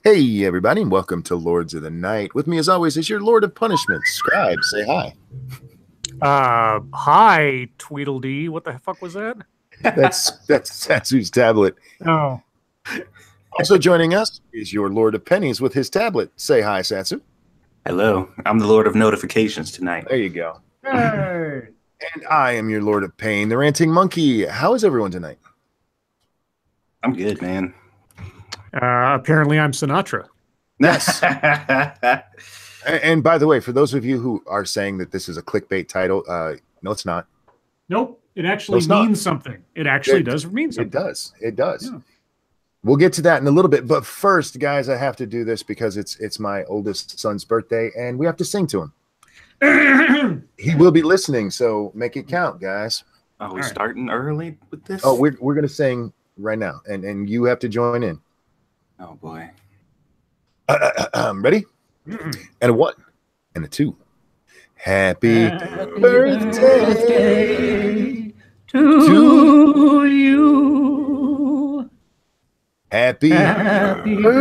Hey, everybody, and welcome to Lords of the Night. With me, as always, is your Lord of Punishment, Scribe. Say hi. Hi, Tweedledee. What the fuck was that? That's Satsu's tablet. Oh. Also joining us is your Lord of Pennies with his tablet. Say hi, Satsu. Hello. I'm the Lord of Notifications tonight. There you go. Hey. And I am your Lord of Pain, the Ranting Monkey. How is everyone tonight? I'm good, man. Apparently I'm Sinatra. Yes. And by the way, for those of you who are saying that this is a clickbait title, no, it's not. Nope. It actually means something. It actually does mean something. It does. It does. Yeah. We'll get to that in a little bit. But first, guys, I have to do this because it's my oldest son's birthday, and we have to sing to him. He will be listening, so make it count, guys. Are we starting early with this? Oh, we're going to sing right now, and you have to join in. Oh, boy. Ready? And a 1 and a 2. Happy birthday to you. Happy birthday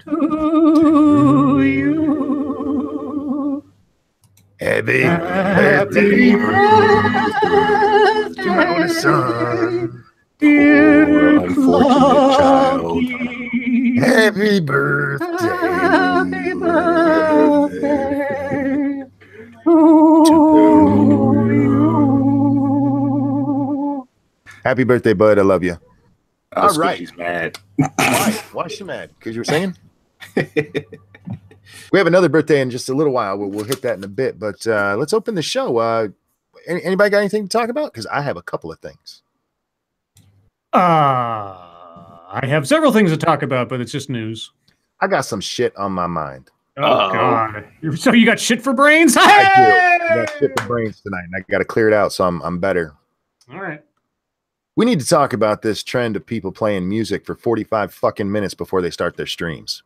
to you. Happy birthday to my oldest son. Poor unfortunate child. Happy birthday. Happy birthday to you. Happy birthday, bud. I love you. All right. She's mad. Why? Why is she mad? Because you were singing? We have another birthday in just a little while. We'll hit that in a bit. But let's open the show. Anybody got anything to talk about? Because I have a couple of things. I have several things to talk about, but it's just news. I got some shit on my mind. Oh, God. So you got shit for brains? Hey! I do. I got shit for brains tonight, and I got to clear it out, so I'm better. All right. We need to talk about this trend of people playing music for 45 fucking minutes before they start their streams.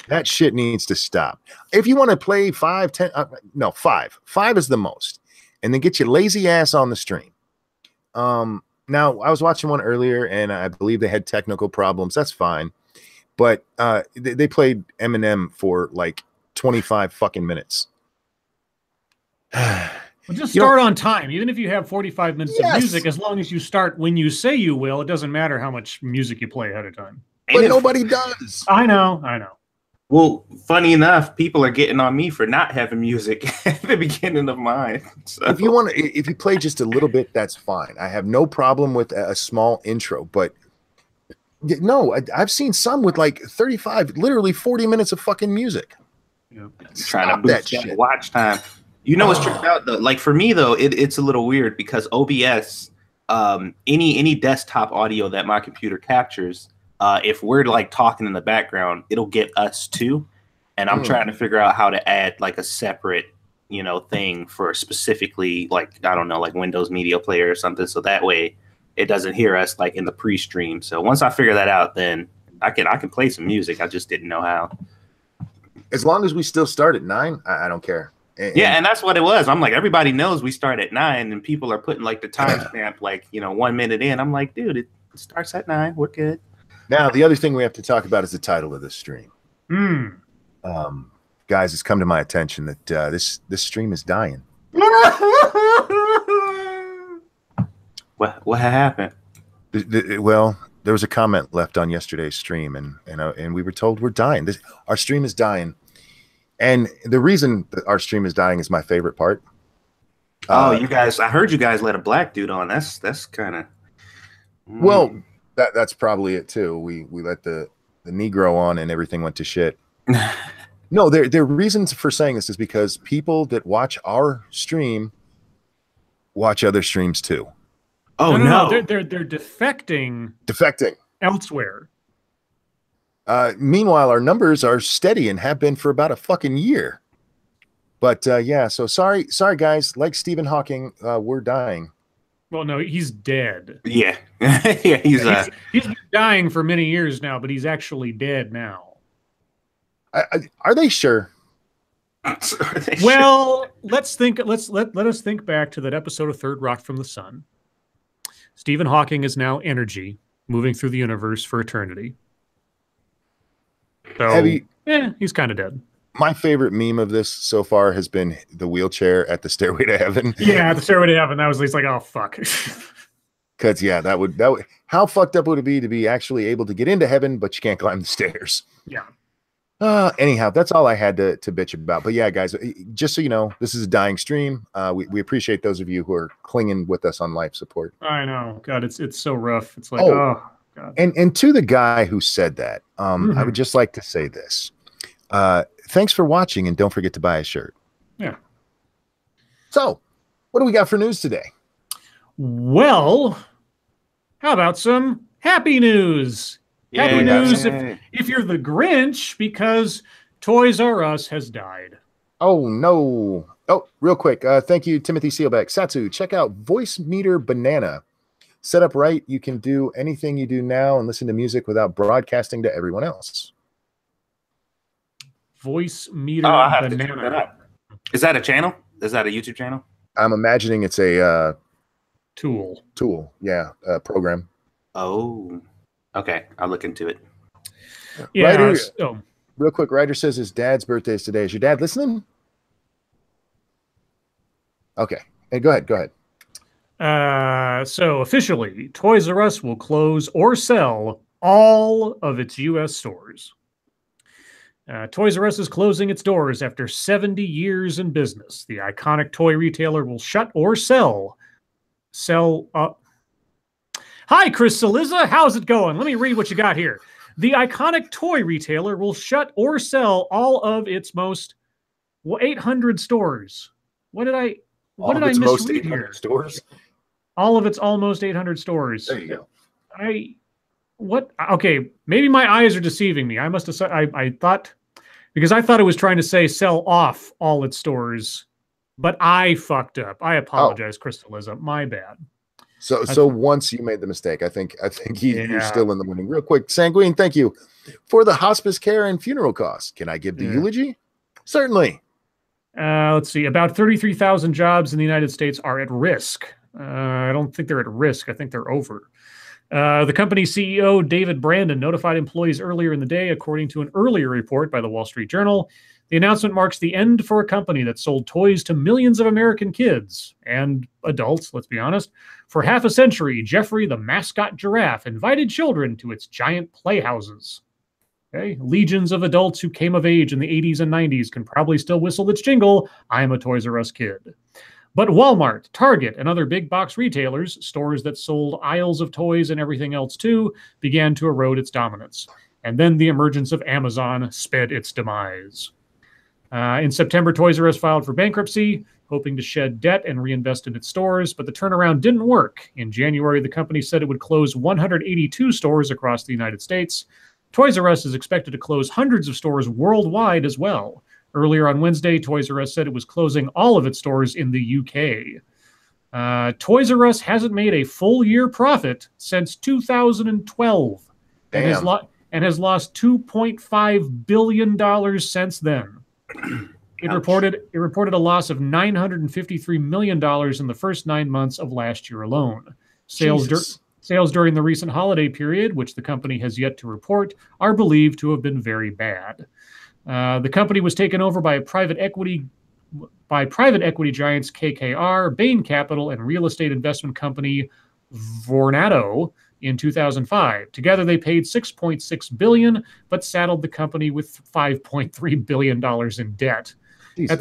That shit needs to stop. If you want to play 5, 10, no, 5. 5 is the most. And then get your lazy ass on the stream. Now, I was watching one earlier, and I believe they had technical problems. That's fine. But they played Eminem for like 25 fucking minutes. Well, just start on time. Even if you have 45 minutes of music, as long as you start when you say you will, it doesn't matter how much music you play ahead of time. But nobody does. I know. Well, funny enough, people are getting on me for not having music at the beginning of mine. So. If you play just a little bit, that's fine. I have no problem with a small intro, but no, I've seen some with like 35, literally 40 minutes of fucking music. Yep. Trying to boost that watch time. You know what's tricked out though? Like for me though, it's a little weird because OBS, any desktop audio that my computer captures. If we're like talking in the background, it'll get us too. And I'm trying to figure out how to add like a separate, thing for specifically like, I don't know, like Windows Media Player or something. So that way it doesn't hear us like in the pre-stream. So once I figure that out, then I can play some music. I just didn't know how. As long as we still start at 9, I don't care. And that's what it was. I'm like, everybody knows we start at 9 and people are putting like the timestamp, like, 1 minute in. I'm like, dude, it starts at 9. We're good. Now, the other thing we have to talk about is the title of this stream. Guys, it's come to my attention that this stream is dying. What happened? Well, there was a comment left on yesterday's stream, and we were told we're dying. Our stream is dying. And the reason that our stream is dying is my favorite part. You guys, I heard you guys let a black dude on. That's kind of... Well... That's probably it too. We let the Negro on and everything went to shit. No, their reasons for saying this is because people that watch our stream watch other streams too. Oh no. They're defecting elsewhere. Meanwhile, our numbers are steady and have been for about a fucking year. But yeah, so sorry guys. Like Stephen Hawking, we're dying. Well, no, he's dead. Yeah. Yeah, he's been dying for many years now, but he's actually dead now. Are they sure? Well, let us think back to that episode of Third Rock from the Sun. Stephen Hawking is now energy moving through the universe for eternity. So, he's kind of dead. My favorite meme of this so far has been the wheelchair at the Stairway to Heaven. Yeah, the Stairway to Heaven. That was like, oh fuck. Because that would how fucked up would it be to be actually able to get into heaven, but you can't climb the stairs? Yeah. Anyhow, that's all I had to bitch about. But yeah, guys, just so you know, this is a dying stream. We appreciate those of you who are clinging with us on life support. I know. God, it's so rough. It's like, oh God. And to the guy who said that, I would just like to say this. Thanks for watching, and don't forget to buy a shirt. Yeah. So, what do we got for news today? Well, how about some happy news? Happy news if you're the Grinch, because Toys R Us has died. Oh, no. Oh, real quick. Thank you, Timothy Seelbeck. Satsu, check out Voice Meter Banana. Set up right, you can do anything you do now and listen to music without broadcasting to everyone else. Voice Meter Banana. To check that out. Is that a channel? Is that a YouTube channel? I'm imagining it's a tool. Yeah, program. Oh, okay. I'll look into it. Yeah. Ryder, real quick, Ryder says his dad's birthday is today. Is your dad listening? Okay. Hey, go ahead. So officially, Toys R Us will close or sell all of its U.S. stores. Toys R Us is closing its doors after 70 years in business. The iconic toy retailer will shut or sell. Hi, Chris Saliza. How's it going? Let me read what you got here. The iconic toy retailer will shut or sell all of its most 800 stores. What did I misread here? Stores? All of its almost 800 stores. There you go. Okay, maybe my eyes are deceiving me. I must have said, I thought, because I thought it was trying to say sell off all its stores, but I fucked up. I apologize, Crystalism. My bad. So once you made the mistake, I think you're still in the winning. Real quick, Sanguine, thank you for the hospice care and funeral costs. Can I give the eulogy? Certainly. Let's see. About 33,000 jobs in the United States are at risk. I don't think they're at risk. I think they're over. The company's CEO, David Brandon, notified employees earlier in the day, according to an earlier report by the Wall Street Journal. The announcement marks the end for a company that sold toys to millions of American kids and adults, let's be honest. For half a century, Jeffrey, the mascot giraffe, invited children to its giant playhouses. Okay? Legions of adults who came of age in the 80s and 90s can probably still whistle its jingle, I'm a Toys R Us kid. But Walmart, Target, and other big box retailers, stores that sold aisles of toys and everything else too, began to erode its dominance. And then the emergence of Amazon sped its demise. In September, Toys R Us filed for bankruptcy, hoping to shed debt and reinvest in its stores, but the turnaround didn't work. In January, the company said it would close 182 stores across the United States. Toys R Us is expected to close hundreds of stores worldwide as well. Earlier on Wednesday, Toys R Us said it was closing all of its stores in the UK. Toys R Us hasn't made a full year profit since 2012 and has lost $2.5 billion since then. It reported a loss of $953 million in the first 9 months of last year alone. Sales during the recent holiday period, which the company has yet to report, are believed to have been very bad. The company was taken over by private equity giants KKR, Bain Capital, and real estate investment company Vornado in 2005. Together, they paid $6.6 billion, but saddled the company with $5.3 billion in debt. Jesus. At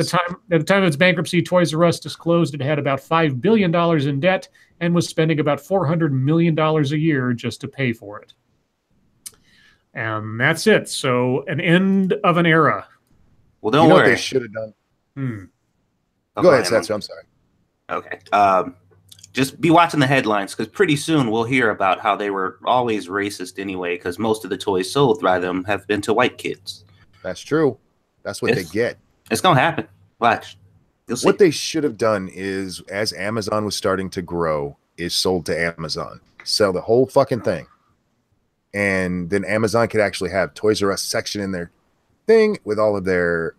the time of its bankruptcy, Toys R Us disclosed it had about $5 billion in debt and was spending about $400 million a year just to pay for it. And that's it. So an end of an era. Well, don't worry. What they should have done. Go ahead, Satsu. I'm sorry. Okay. Just be watching the headlines, because pretty soon we'll hear about how they were always racist anyway, because most of the toys sold by them have been to white kids. That's true. That's what they get. It's going to happen. Watch. You'll see. What they should have done is, as Amazon was starting to grow, is sold to Amazon. Sell the whole fucking thing. And then Amazon could actually have Toys R Us section in their thing with all of their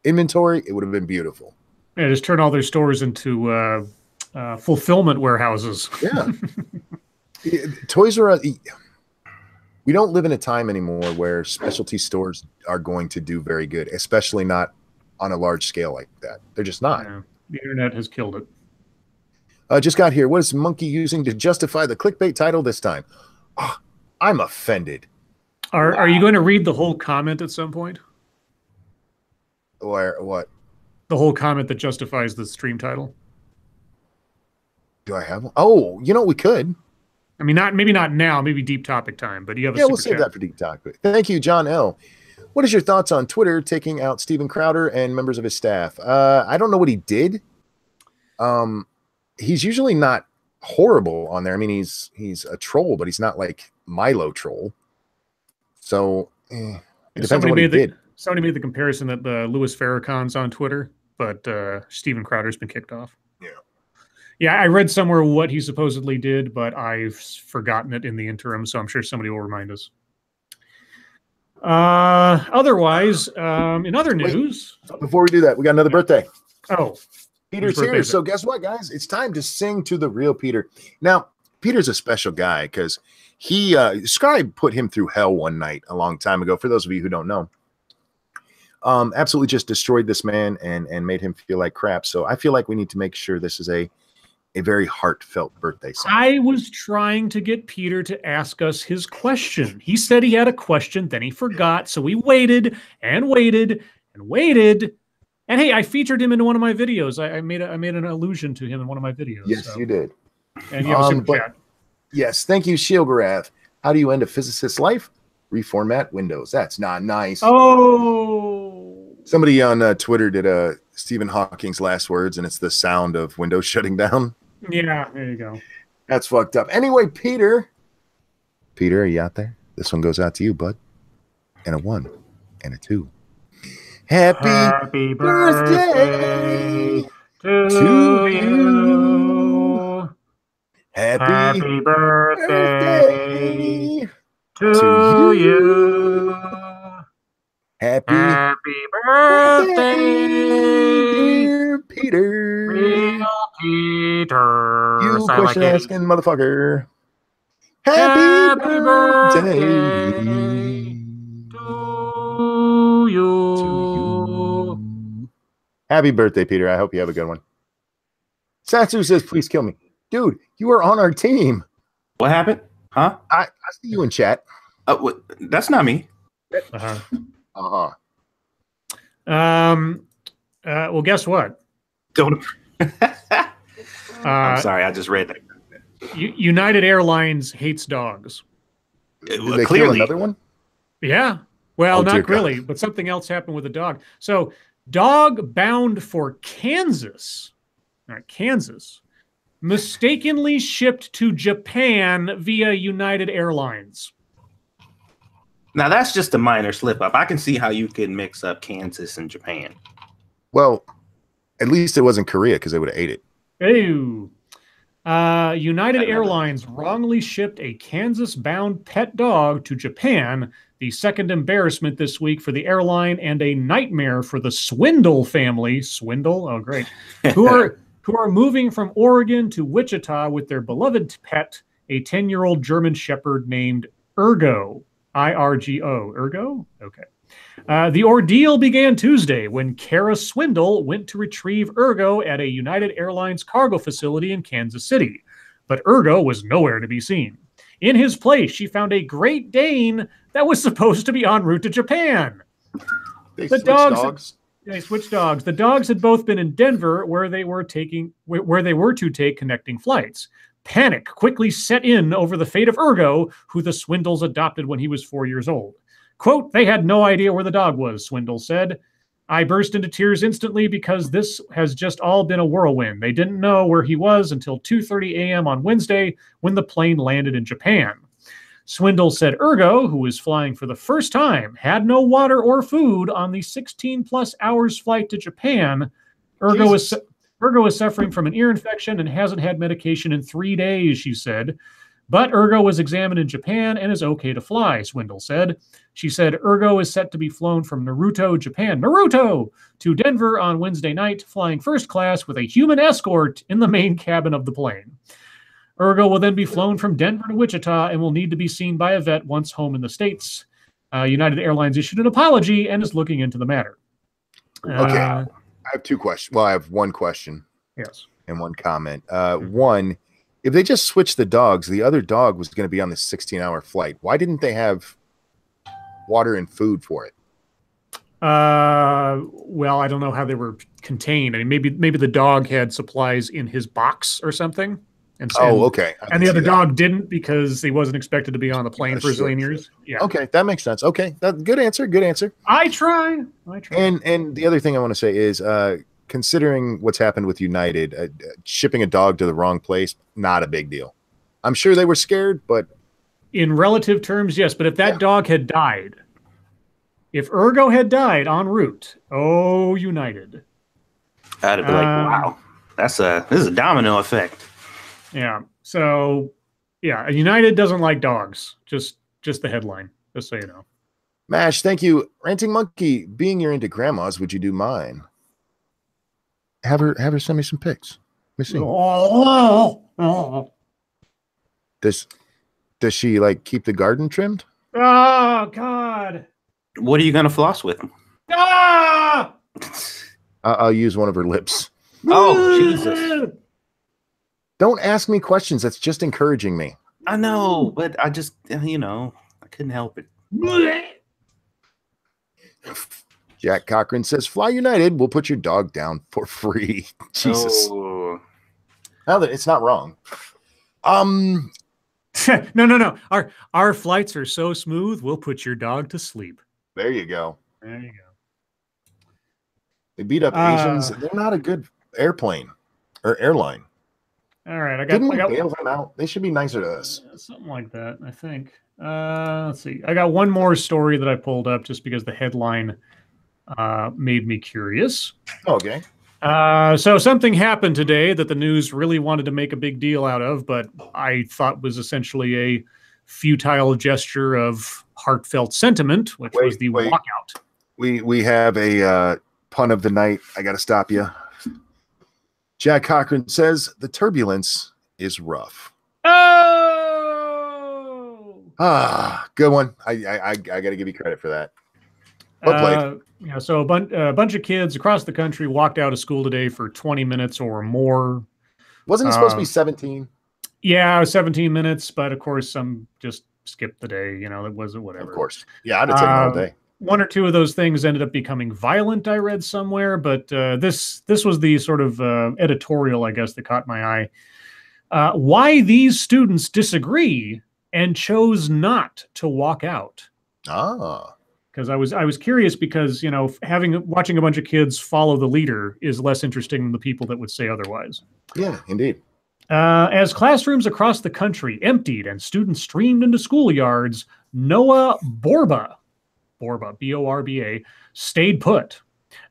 inventory. It would have been beautiful. Yeah, just turn all their stores into fulfillment warehouses. Yeah. Toys R Us. We don't live in a time anymore where specialty stores are going to do very good, especially not on a large scale like that. They're just not. Yeah, the internet has killed it. Just got here. What is Monkey using to justify the clickbait title this time? Oh, I'm offended. Are you going to read the whole comment at some point? Or what? The whole comment that justifies the stream title? Do I have one? Oh, we could. I mean, maybe not now, maybe deep topic time, but you have a we'll save that for deep topic. Thank you, John L. What is your thoughts on Twitter taking out Steven Crowder and members of his staff? I don't know what he did. He's usually not horrible on there. I mean, he's a troll, but he's not like Milo troll. So it depends on what he did. Somebody made the comparison that the Louis Farrakhan's on Twitter, but Steven Crowder's been kicked off. Yeah, I read somewhere what he supposedly did, but I've forgotten it in the interim, so I'm sure somebody will remind us. Otherwise, in other news... Before we do that, we got another birthday. Oh. Peter's here, so guess what, guys? It's time to sing to the real Peter. Now, Peter's a special guy because he... Scribe put him through hell one night a long time ago, for those of you who don't know. Absolutely just destroyed this man and made him feel like crap. So I feel like we need to make sure this is a very heartfelt birthday song. I was trying to get Peter to ask us his question. He said he had a question, then he forgot. So we waited and waited and waited. And hey, I featured him in one of my videos. I made an allusion to him in one of my videos. Yes, so. You did. And you have a super chat. Yes, thank you, Shilgarath. How do you end a physicist's life? Reformat Windows. That's not nice. Oh. Somebody on Twitter did Stephen Hawking's last words, and it's the sound of Windows shutting down. Yeah, there you go. That's fucked up. Anyway, Peter, are you out there? This one goes out to you, bud. And a 1 and a 2. Happy birthday to you. Happy birthday to you. Happy birthday, dear Peter. Real Peter. You question asking motherfucker. Happy birthday to you. Happy birthday, Peter. I hope you have a good one. Satsu says, please kill me. Dude, you are on our team. What happened? Huh? I see you in chat. That's not me. Uh-huh. Well, guess what? Don't. I'm sorry. I just read that. United Airlines hates dogs. Did they kill another one? Yeah. Well, not really, but something else happened with the dog. So, dog bound for Kansas. All right, Kansas. Mistakenly shipped to Japan via United Airlines. Now, that's just a minor slip-up. I can see how you could mix up Kansas and Japan. Well, at least it wasn't Korea because they would have ate it. Ew. United Airlines wrongly shipped a Kansas-bound pet dog to Japan, the second embarrassment this week for the airline and a nightmare for the Swindle family. Swindle? Oh, great. Who are moving from Oregon to Wichita with their beloved pet, a 10-year-old German Shepherd named Ergo. I-R-G-O. Ergo? Okay. The ordeal began Tuesday when Kara Swindle went to retrieve Ergo at a United Airlines cargo facility in Kansas City. But Ergo was nowhere to be seen. In his place, she found a Great Dane that was supposed to be en route to Japan. They switched dogs. They switched dogs. The dogs had both been in Denver, where they were to take connecting flights. Panic quickly set in over the fate of Ergo, who the Swindles adopted when he was 4 years old. Quote, they had no idea where the dog was, Swindle said. I burst into tears instantly because this has just all been a whirlwind. They didn't know where he was until 2:30 a.m. on Wednesday when the plane landed in Japan. Swindle said Ergo, who was flying for the first time, had no water or food on the 16-plus hours flight to Japan. Ergo is suffering from an ear infection and hasn't had medication in 3 days, she said. But Ergo was examined in Japan and is okay to fly, Swindle said. She said Ergo is set to be flown from Naruto, Japan, to Denver on Wednesday night, flying first class with a human escort in the main cabin of the plane. Ergo will then be flown from Denver to Wichita and will need to be seen by a vet once home in the States. United Airlines issued an apology and is looking into the matter. Okay. I have two questions. Well, I have one question. Yes. And one comment. One, if they just switched the dogs, the other dog was going to be on this 16-hour flight. Why didn't they have water and food for it? Well, I don't know how they were contained. I mean, maybe the dog had supplies in his box or something. And so, okay. And the other dog didn't because he wasn't expected to be on the plane for a zillion years. Yeah. Okay, that makes sense. Okay, good answer. Good answer. I try. And the other thing I want to say is, considering what's happened with United, shipping a dog to the wrong place, not a big deal. I'm sure they were scared, but in relative terms, yes. But if that dog had died, if Ergo had died en route, United, I'd be like, wow, this is a domino effect. Yeah. So, yeah, United doesn't like dogs. Just the headline, just so you know. Mash, thank you. Ranting Monkey, being you're into grandmas, would you do mine? Have her send me some pics. Let me see. Does she like keep the garden trimmed? Oh God. What are you gonna floss with? I'll use one of her lips. Oh Jesus. Don't ask me questions. That's just encouraging me. I know, but I just, I couldn't help it. Jack Cochran says, "Fly United. We'll put your dog down for free." Jesus. Oh. Now that it's not wrong. No. Our flights are so smooth. We'll put your dog to sleep. There you go. There you go. They beat up Asians. They're not a good airplane or airline. All right, Didn't we bail them out? They should be nicer to us. Something like that, I think. Let's see. I got one more story that I pulled up just because the headline made me curious. Okay. So something happened today that the news really wanted to make a big deal out of, but I thought was essentially a futile gesture of heartfelt sentiment, which was the walkout. We have a pun of the night. I got to stop you. Jack Cochran says the turbulence is rough. Oh, good one. I got to give you credit for that. Well played. So a bunch of kids across the country walked out of school today for 20 minutes or more. Wasn't it supposed to be 17? Yeah, 17 minutes, but of course some just skipped the day. It was whatever. Of course. Yeah, I'd have taken all day. One or two of those things ended up becoming violent, I read somewhere, but this was the sort of editorial, I guess, that caught my eye. Why these students disagree and chose not to walk out. Because I was curious because, watching a bunch of kids follow the leader is less interesting than the people that would say otherwise. Yeah, indeed. As classrooms across the country emptied and students streamed into schoolyards, Noah Borba, B-O-R-B-A, stayed put.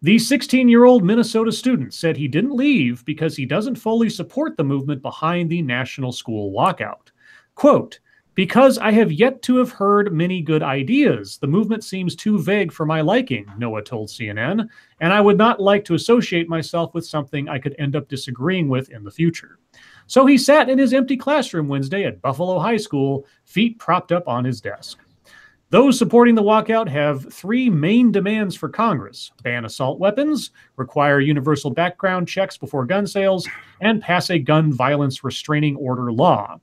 The 16-year-old Minnesota student said he didn't leave because he doesn't fully support the movement behind the national school lockout. Quote, "Because I have yet to have heard many good ideas. The movement seems too vague for my liking," Noah told CNN, "and I would not like to associate myself with something I could end up disagreeing with in the future." So he sat in his empty classroom Wednesday at Buffalo High School, feet propped up on his desk. Those supporting the walkout have three main demands for Congress: ban assault weapons, require universal background checks before gun sales, and pass a gun violence restraining order law.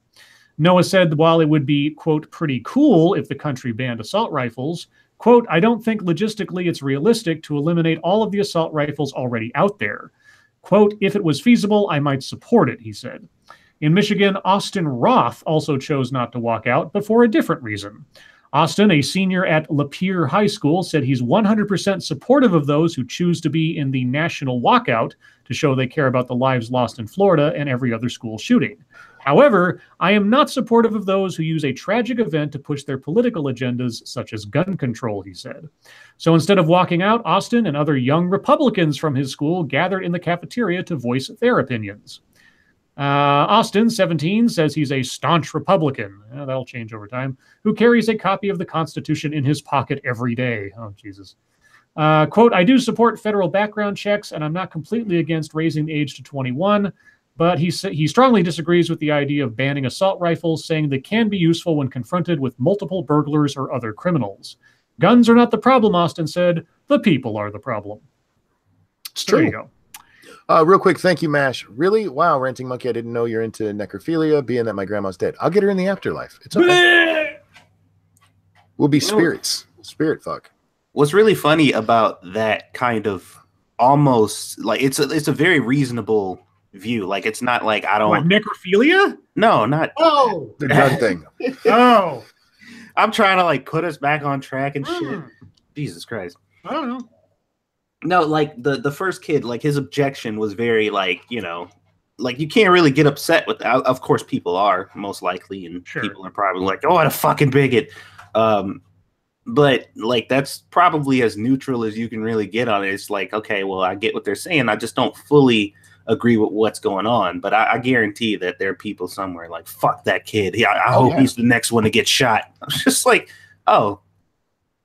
Noah said while it would be, quote, "pretty cool if the country banned assault rifles," quote, "I don't think logistically it's realistic to eliminate all of the assault rifles already out there. Quote, if it was feasible, I might support it," he said. In Michigan, Austin Roth also chose not to walk out, but for a different reason. Austin, a senior at Lapeer High School, said he's 100% supportive of those who choose to be in the national walkout to show they care about the lives lost in Florida and every other school shooting. However, I am not supportive of those who use a tragic event to push their political agendas, such as gun control, he said. So instead of walking out, Austin and other young Republicans from his school gathered in the cafeteria to voice their opinions. Austin, 17, says he's a staunch Republican, that'll change over time, who carries a copy of the Constitution in his pocket every day. Oh, Jesus. Quote, "I do support federal background checks, and I'm not completely against raising the age to 21, But he strongly disagrees with the idea of banning assault rifles, saying they can be useful when confronted with multiple burglars or other criminals. Guns are not the problem, Austin said. The people are the problem. It's true. There you go. Real quick, thank you, Mash. Really? Wow, Ranting Monkey, I didn't know you're into necrophilia, being that my grandma's dead. I'll get her in the afterlife. It's okay. We'll be spirits. Spirit fuck. What's really funny about that kind of almost like it's a very reasonable view. Like it's not like I don't what, necrophilia? No, not the gun thing. Oh. I'm trying to like put us back on track and shit. Jesus Christ. I don't know. No, like the first kid, like his objection was very like, like you can't really get upset with that. Of course people are most likely, and people are probably like, oh, what a fucking bigot. But like that's probably as neutral as you can really get on it. It's like, okay, well, I get what they're saying. I just don't fully agree with what's going on. But I guarantee that there are people somewhere like, fuck that kid. I hope he's the next one to get shot. I was just like, oh,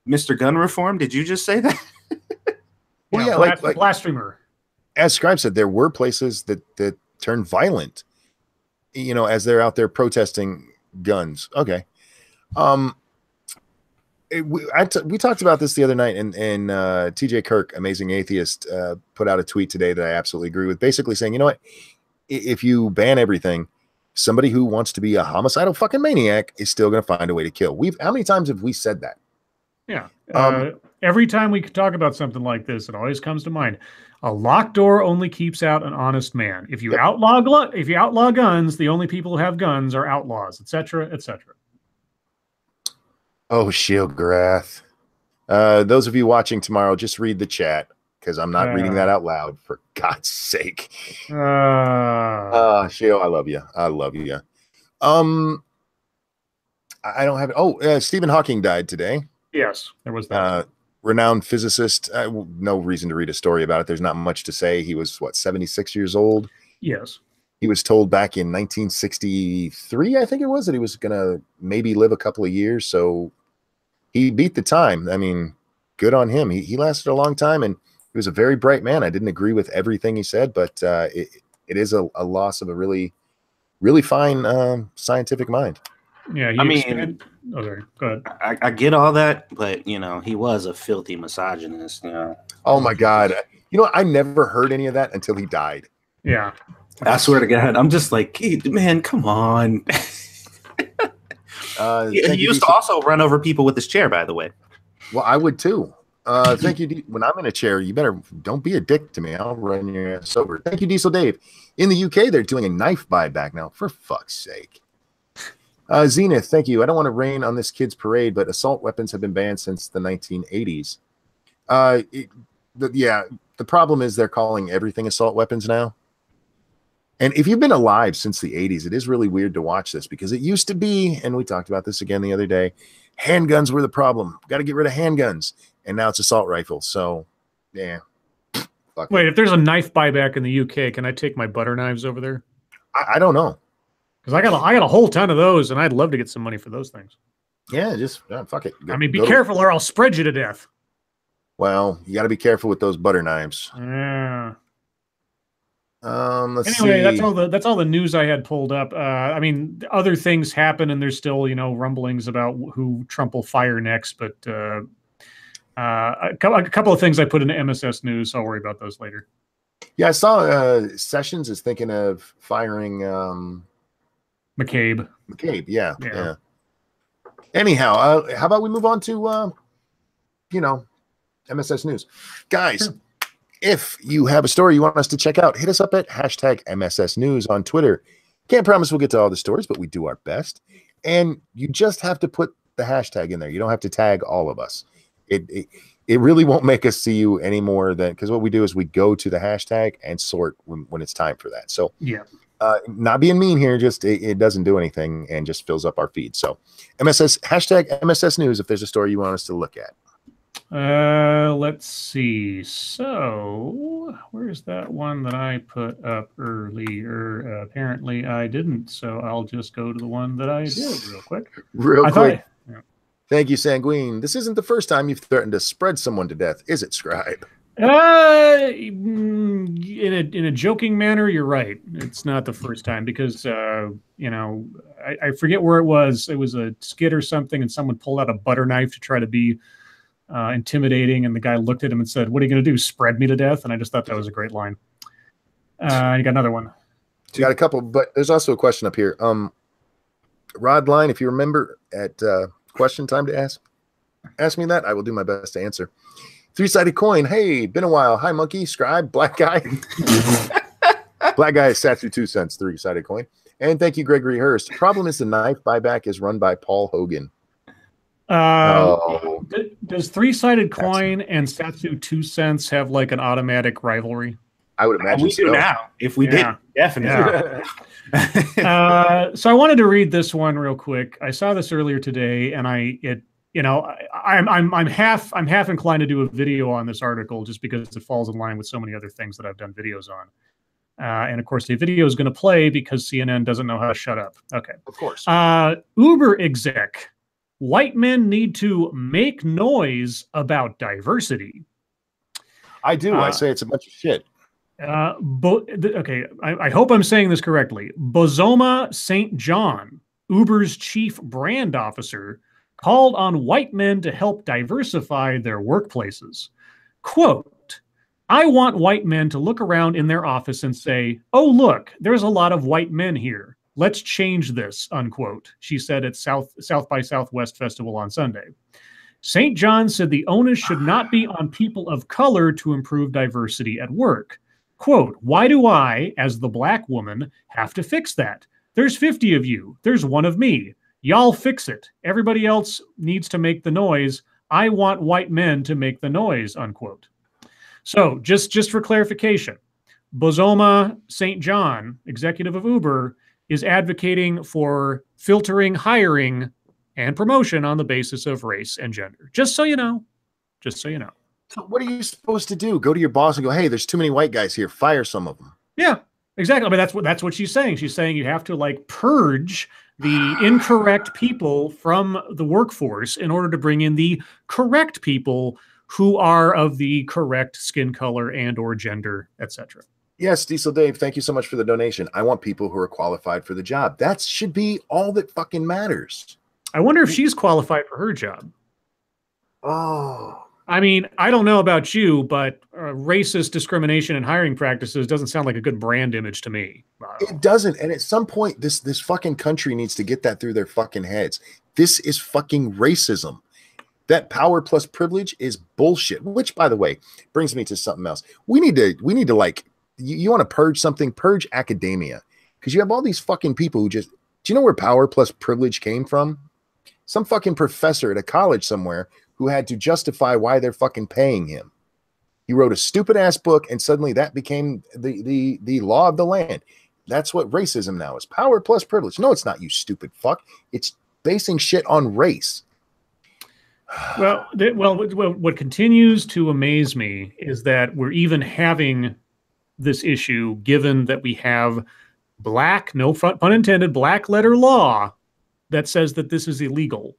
Mr. Gun Reform, did you just say that? Well, yeah, like blasphemer. As Scribe said, there were places that turned violent, as they're out there protesting guns. Okay. We talked about this the other night, and TJ Kirk, Amazing Atheist, put out a tweet today that I absolutely agree with, basically saying, you know what, if you ban everything, somebody who wants to be a homicidal fucking maniac is still going to find a way to kill. How many times have we said that? Yeah. Every time we talk about something like this, it always comes to mind. A locked door only keeps out an honest man. If you outlaw guns, the only people who have guns are outlaws, etc., etc. Oh, Shieldgrath. Those of you watching tomorrow, just read the chat because I'm not reading that out loud, for God's sake. Shield, I love you. I love you. I don't have it. Oh, Stephen Hawking died today. Yes, there was that. Renowned physicist. No reason to read a story about it. There's not much to say. He was, 76 years old? Yes. He was told back in 1963, I think it was, that he was going to maybe live a couple of years. So he beat the time. I mean, good on him. He lasted a long time, and he was a very bright man. I didn't agree with everything he said, but it is a loss of a really, really fine scientific mind. Yeah, sorry. Go ahead. I get all that, but he was a filthy misogynist. Oh my God, I never heard any of that until he died. Yeah, I swear to God, I'm just like, man, come on. He used to also run over people with his chair, by the way. Well, I would too. Thank you. When I'm in a chair, you better don't be a dick to me. I'll run your ass over. Thank you, Diesel Dave. In the UK, they're doing a knife buyback now. For fuck's sake. Zenith, thank you. I don't want to rain on this kid's parade, but assault weapons have been banned since the 1980s. The problem is they're calling everything assault weapons now. And if you've been alive since the 80s, it is really weird to watch this, because it used to be, and we talked about this again the other day, handguns were the problem. Got to get rid of handguns. And now it's assault rifles. So, yeah. Wait, if there's a knife buyback in the UK, can I take my butter knives over there? I don't know. Because I got a whole ton of those, and I'd love to get some money for those things. Yeah, just fuck it. Be careful, or I'll spread you to death. Well, you got to be careful with those butter knives. Yeah. Let's anyway, see. that's all the news I had pulled up. Other things happen, and there's still rumblings about who Trump will fire next. But a couple of things I put into MSS News, so I'll worry about those later. Yeah, I saw Sessions is thinking of firing McCabe. Yeah. Anyhow, how about we move on to MSS News, guys. Sure. If you have a story you want us to check out, hit us up at #MSS News on Twitter. Can't promise we'll get to all the stories, but we do our best. And you just have to put the hashtag in there. You don't have to tag all of us. It really won't make us see you any more than, because what we do is we go to the hashtag and sort when it's time for that. So yeah, not being mean here, just it doesn't do anything and just fills up our feed. So #MSS News if there's a story you want us to look at. Let's see. So where's that one that I put up earlier? Apparently I didn't. So I'll just go to the one that I did real quick. Thank you, Sanguine. This isn't the first time you've threatened to spread someone to death, is it, Scribe? In a joking manner, you're right. It's not the first time because you know, I forget where it was. It was a skit or something, and someone pulled out a butter knife to try to be intimidating, and the guy looked at him and said, "What are you going to do? Spread me to death?" And I just thought that was a great line. You got another one. You got a couple, but there's also a question up here. Rod Line, if you remember at question time to ask me that, I will do my best to answer. Three-sided coin. Hey, been a while. Hi, monkey. Scribe. Black guy. Black guy is Satsu 2 cents. Three-sided coin. And thank you, Gregory Hurst. Problem is the knife buyback is run by Paul Hogan. Does three-sided coin and Satsu 2 cents have like an automatic rivalry? I would imagine we do now. If we did, definitely. Yeah. So I wanted to read this one real quick. I saw this earlier today, and I'm half inclined to do a video on this article just because it falls in line with so many other things that I've done videos on. And of course, the video is going to play because CNN doesn't know how to shut up. Okay, of course. Uber exec: white men need to make noise about diversity. I do. I say it's a bunch of shit. Okay, I hope I'm saying this correctly. Bozoma St. John, Uber's chief brand officer, called on white men to help diversify their workplaces. Quote, "I want white men to look around in their office and say, 'Oh, look, there's a lot of white men here. Let's change this,'" unquote, she said at South by Southwest Festival on Sunday. St. John said the onus should not be on people of color to improve diversity at work. Quote, "Why do I, as the black woman, have to fix that? There's 50 of you. There's one of me. Y'all fix it. Everybody else needs to make the noise. I want white men to make the noise," unquote. So just for clarification, Bozoma St. John, executive of Uber, is advocating for filtering hiring and promotion on the basis of race and gender. Just so you know. Just so you know. So what are you supposed to do? Go to your boss and go, "Hey, there's too many white guys here. Fire some of them." Yeah, exactly. I mean, that's what she's saying. She's saying you have to like purge the incorrect people from the workforce in order to bring in the correct people who are of the correct skin color and or gender, etc. Yes, Diesel Dave, thank you so much for the donation. I want people who are qualified for the job. That should be all that fucking matters. I wonder if she's qualified for her job. Oh. I mean, I don't know about you, but racist discrimination and hiring practices doesn't sound like a good brand image to me. It doesn't. And at some point, this fucking country needs to get that through their fucking heads. This is fucking racism. That power plus privilege is bullshit. Which, by the way, brings me to something else. We need to like, you want to purge something, purge academia. Because you have all these fucking people who just, do you know where power plus privilege came from? Some fucking professor at a college somewhere who had to justify why they're fucking paying him. He wrote a stupid ass book, and suddenly that became the law of the land. That's what racism now is. Power plus privilege. No, it's not, you stupid fuck. It's basing shit on race. Well, what continues to amaze me is that we're even having this issue, given that we have black, no pun intended, black letter law that says that this is illegal.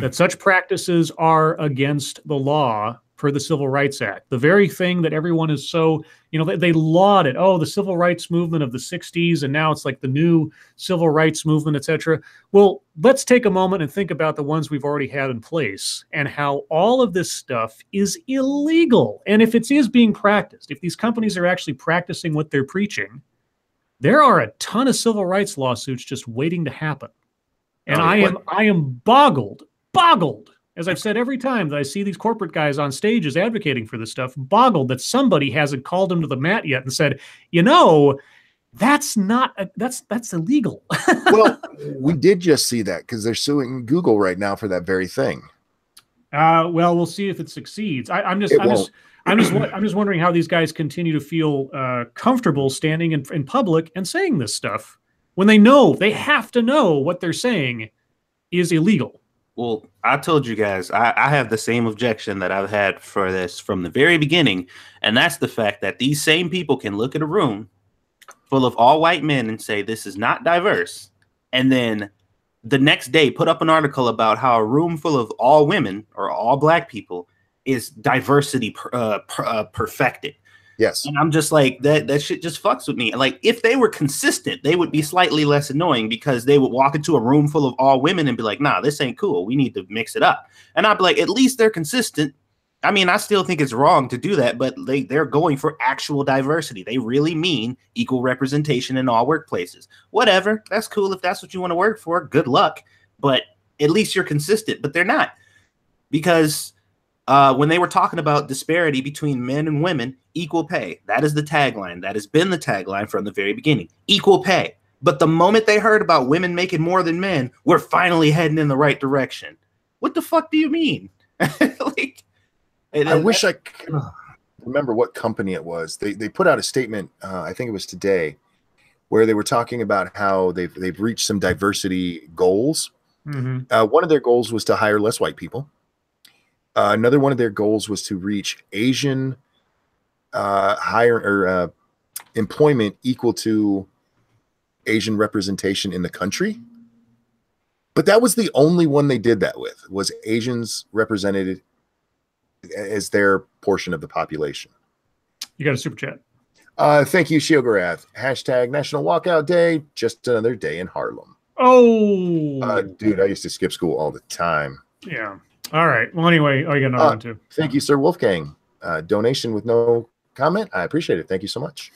That such practices are against the law per the Civil Rights Act. The very thing that everyone is so, they laud it. Oh, the civil rights movement of the 60s, and now it's like the new civil rights movement, etc. Well, let's take a moment and think about the ones we've already had in place and how all of this stuff is illegal. And if it is being practiced, if these companies are actually practicing what they're preaching, there are a ton of civil rights lawsuits just waiting to happen. And I am boggled, as I've said every time that I see these corporate guys on stages advocating for this stuff, boggled that somebody hasn't called them to the mat yet and said, that's illegal. Well, we did just see that because they're suing Google right now for that very thing. Well, we'll see if it succeeds. I'm just wondering how these guys continue to feel comfortable standing in public and saying this stuff when they have to know what they're saying is illegal. Well, I told you guys, I have the same objection that I've had for this from the very beginning. And that's the fact that these same people can look at a room full of all white men and say, this is not diverse. And then the next day put up an article about how a room full of all women or all black people is diversity perfected. Yes. And I'm just like, that shit just fucks with me. Like, if they were consistent, they would be slightly less annoying, because they would walk into a room full of all women and be like, nah, this ain't cool. We need to mix it up. And I'd be like, at least they're consistent. I mean, I still think it's wrong to do that, but they're going for actual diversity. They really mean equal representation in all workplaces. Whatever. That's cool. If that's what you want to work for, good luck. But at least you're consistent. But they're not. Because when they were talking about disparity between men and women, equal pay. That is the tagline. That has been the tagline from the very beginning. Equal pay. But the moment they heard about women making more than men, we're finally heading in the right direction. What the fuck do you mean? Like, I wish I could remember what company it was. They put out a statement, I think it was today, where they were talking about how they've reached some diversity goals. Mm-hmm. One of their goals was to hire less white people. Another one of their goals was to reach Asian employment equal to Asian representation in the country. But that was the only one they did that with, was Asians represented as their portion of the population. You got a super chat. Thank you, Shiogorath. # National Walkout Day. Just another day in Harlem. Oh, dude, I used to skip school all the time. Yeah. All right. Well, anyway, you got another one too. Thank you, Sir Wolfgang. Donation with no comment. I appreciate it. Thank you so much.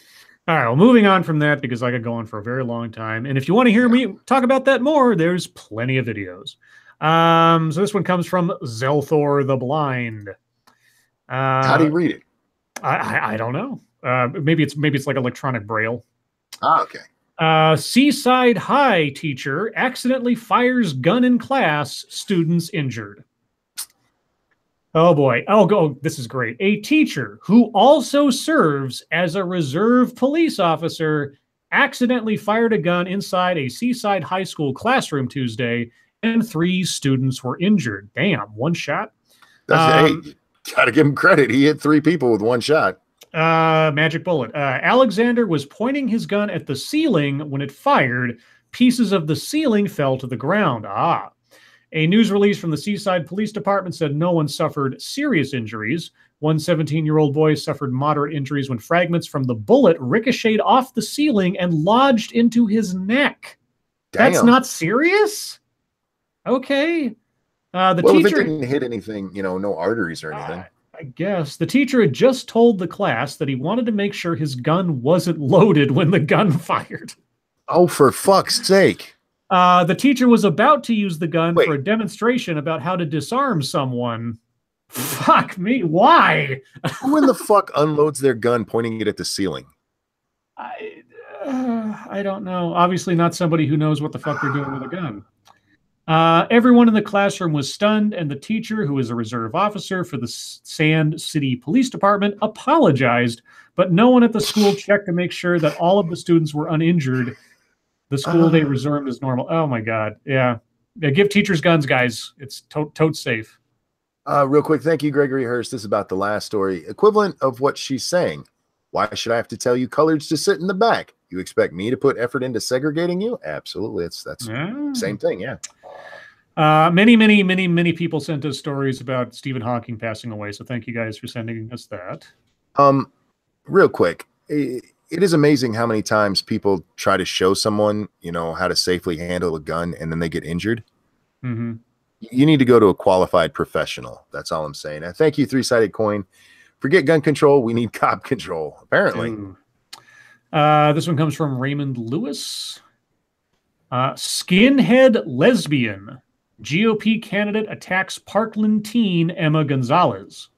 All right. Well, moving on from that, because I could go on for a very long time. And if you want to hear me talk about that more, there's plenty of videos. So this one comes from Zelthor the Blind. How do you read it? I don't know. Maybe it's like electronic braille. Okay. Seaside High teacher accidentally fires gun in class, students injured. Oh boy. Oh, this is great. A teacher who also serves as a reserve police officer accidentally fired a gun inside a Seaside High School classroom Tuesday, and 3 students were injured. Damn, one shot. Hey, gotta give him credit. He hit 3 people with one shot. Magic bullet. Alexander was pointing his gun at the ceiling when it fired. Pieces of the ceiling fell to the ground. A news release from the Seaside Police Department said no one suffered serious injuries. One 17-year-old boy suffered moderate injuries when fragments from the bullet ricocheted off the ceiling and lodged into his neck. Damn. That's not serious? Okay. The teacher, if it didn't hit anything, no arteries or anything. I guess. The teacher had just told the class that he wanted to make sure his gun wasn't loaded when the gun fired. Oh, for fuck's sake. The teacher was about to use the gun for a demonstration about how to disarm someone. Fuck me. Why? Who in the fuck unloads their gun pointing it at the ceiling? I don't know. Obviously not somebody who knows what the fuck they're doing with a gun. Everyone in the classroom was stunned, and the teacher, who is a reserve officer for the Sand City Police Department, apologized, but no one at the school checked to make sure that all of the students were uninjured. The school day resumed as normal. Oh my God. Yeah. Give teachers guns, guys. It's totes safe. Real quick. Thank you, Gregory Hurst. This is about the last story. Equivalent of what she's saying. Why should I have to tell you coloreds to sit in the back? You expect me to put effort into segregating you? Absolutely. That's same thing. Yeah. Many people sent us stories about Stephen Hawking passing away. So thank you guys for sending us that. Real quick. It is amazing how many times people try to show someone, how to safely handle a gun, and then they get injured. Mm-hmm. You need to go to a qualified professional. That's all I'm saying. Thank you, 3-Sided Coin. Forget gun control. We need cop control, apparently. This one comes from Raymond Lewis. Skinhead lesbian. GOP candidate attacks Parkland teen Emma Gonzalez.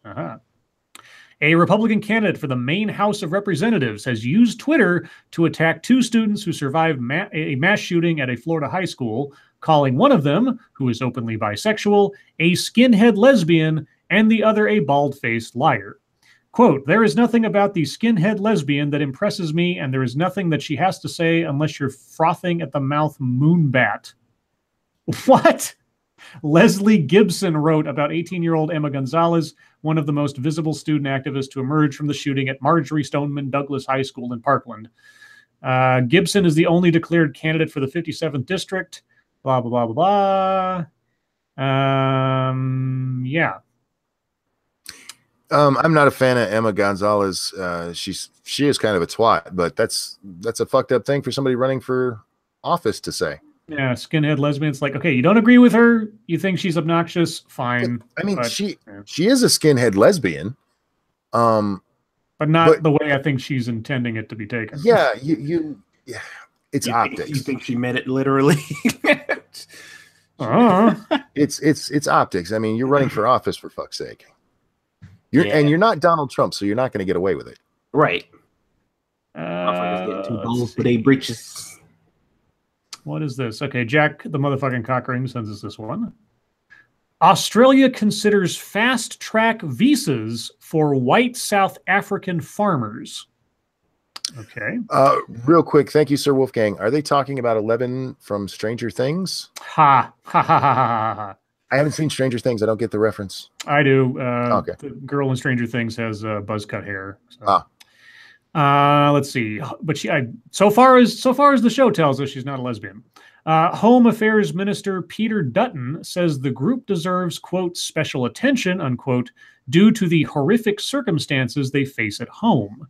A Republican candidate for the Maine House of Representatives has used Twitter to attack 2 students who survived a mass shooting at a Florida high school, calling one of them, who is openly bisexual, a skinhead lesbian, and the other a bald-faced liar. Quote, "There is nothing about the skinhead lesbian that impresses me, and there is nothing that she has to say unless you're frothing at the mouth moonbat." What? Leslie Gibson wrote about 18-year-old Emma Gonzalez, one of the most visible student activists to emerge from the shooting at Marjorie Stoneman Douglas High School in Parkland. Gibson is the only declared candidate for the 57th district. Blah, blah, blah, blah, blah. Yeah. I'm not a fan of Emma Gonzalez. She is kind of a twat, but that's a fucked up thing for somebody running for office to say. Yeah, skinhead lesbian. It's like, okay, you don't agree with her, you think she's obnoxious, fine. I mean, she is a skinhead lesbian, but not the way I think she's intending it to be taken. Yeah, it's optics. You think she meant it literally? It's optics. I mean, you're running for office, for fuck's sake. And you're not Donald Trump, so you're not going to get away with it. Right. Motherfuckers getting too bold for their breeches. What is this? Okay, Jack, the motherfucking cockring, sends us this one. Australia considers fast-track visas for white South African farmers. Okay. Real quick, thank you, Sir Wolfgang. Are they talking about 11 from Stranger Things? Ha ha ha ha ha ha. I haven't seen Stranger Things. I don't get the reference. I do. Okay. The girl in Stranger Things has buzz cut hair. So. Ah. Let's see. But so far as the show tells us, she's not a lesbian. Home Affairs Minister Peter Dutton says the group deserves, quote, special attention, unquote, due to the horrific circumstances they face at home.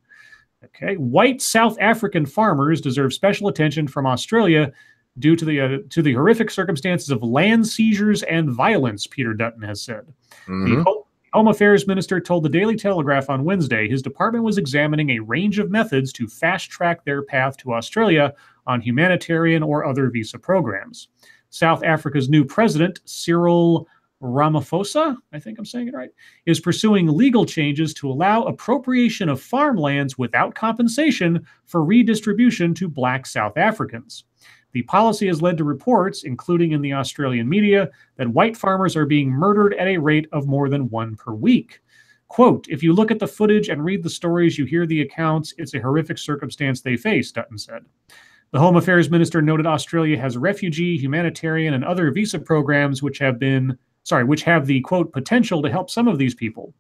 Okay. White South African farmers deserve special attention from Australia due to the horrific circumstances of land seizures and violence, Peter Dutton has said. Mm-hmm. The Home Affairs Minister told the Daily Telegraph on Wednesday his department was examining a range of methods to fast-track their path to Australia on humanitarian or other visa programs. South Africa's new president, Cyril Ramaphosa, I think I'm saying it right, is pursuing legal changes to allow appropriation of farmlands without compensation for redistribution to Black South Africans. The policy has led to reports, including in the Australian media, that white farmers are being murdered at a rate of more than one per week. Quote, if you look at the footage and read the stories, you hear the accounts, it's a horrific circumstance they face, Dutton said. The Home Affairs Minister noted Australia has refugee, humanitarian, and other visa programs which have the, quote, potential to help some of these people.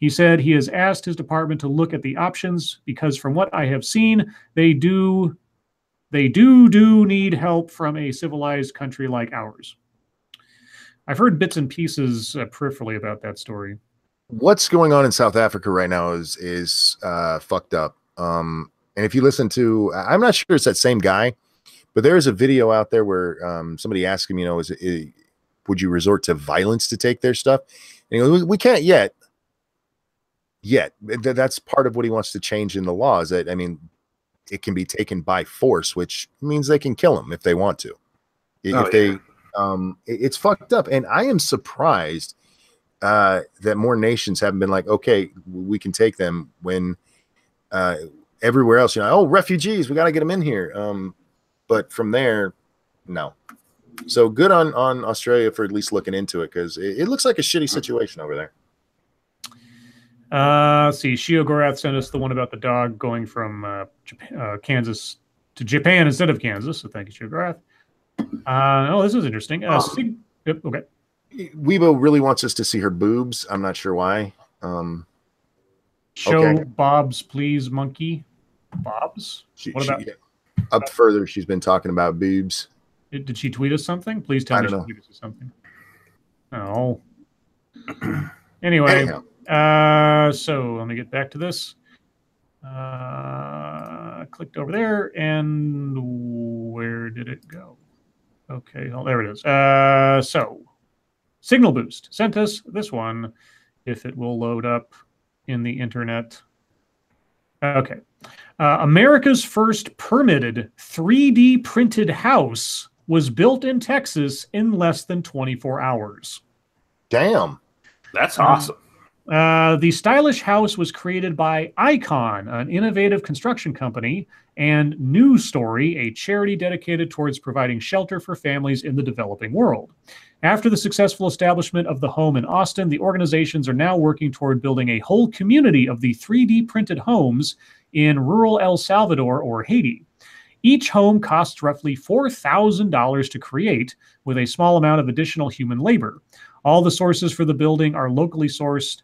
He said he has asked his department to look at the options because from what I have seen, they do need help from a civilized country like ours. I've heard bits and pieces peripherally about that story. What's going on in South Africa right now is fucked up. And if you listen to, I'm not sure it's that same guy, but there is a video out there where somebody asked him, would you resort to violence to take their stuff? And he goes, we can't yet. That's part of what he wants to change in the law. Is that, I mean, it can be taken by force, which means they can kill them if they want to. It's fucked up. And I am surprised that more nations haven't been like, okay, we can take them when everywhere else, refugees, we got to get them in here. But from there, no. So good on Australia for at least looking into it, because it looks like a shitty situation over there. Let's see. Shio Gorath sent us the one about the dog going from Kansas to Japan instead of Kansas. So thank you, Shio Gorath. This is interesting. Okay. Weibo really wants us to see her boobs. I'm not sure why. Show okay. Bob's, please, monkey. Bob's? What about up further? She's been talking about boobs. Did she tweet us something? Please tell me she tweeted us something. Oh. Anyway. Anyhow. So let me get back to this. Clicked over there, and where did it go? Okay, there it is. So Signal Boost sent us this one, if it will load up in the internet. Okay. America's first permitted 3D printed house was built in Texas in less than 24 hours. Damn. That's awesome. The stylish house was created by Icon, an innovative construction company, and New Story, a charity dedicated towards providing shelter for families in the developing world. After the successful establishment of the home in Austin, the organizations are now working toward building a whole community of the 3D printed homes in rural El Salvador or Haiti. Each home costs roughly $4,000 to create, with a small amount of additional human labor. All the sources for the building are locally sourced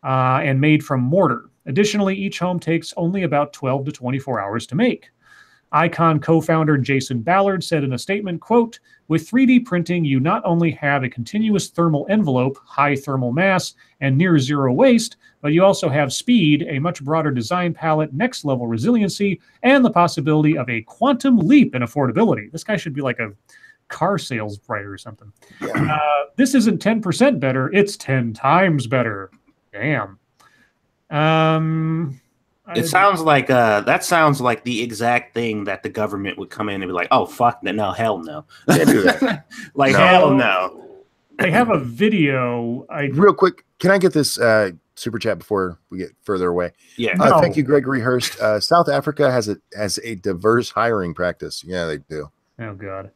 and made from mortar. Additionally, each home takes only about 12 to 24 hours to make. Icon co-founder Jason Ballard said in a statement, quote, "With 3D printing, you not only have a continuous thermal envelope, high thermal mass, and near zero waste, but you also have speed, a much broader design palette, next level resiliency, and the possibility of a quantum leap in affordability." This guy should be like a car sales writer or something. Yeah. This isn't 10% better, it's 10 times better. Damn. It sounds like that sounds like the exact thing that the government would come in and be like, "Oh fuck, no, hell no." Can't do that. Like no. Hell no. They have a video. Real quick, can I get this super chat before we get further away? Yeah. No. Thank you, Gregory Hurst. South Africa has a diverse hiring practice. Yeah, they do. Oh God.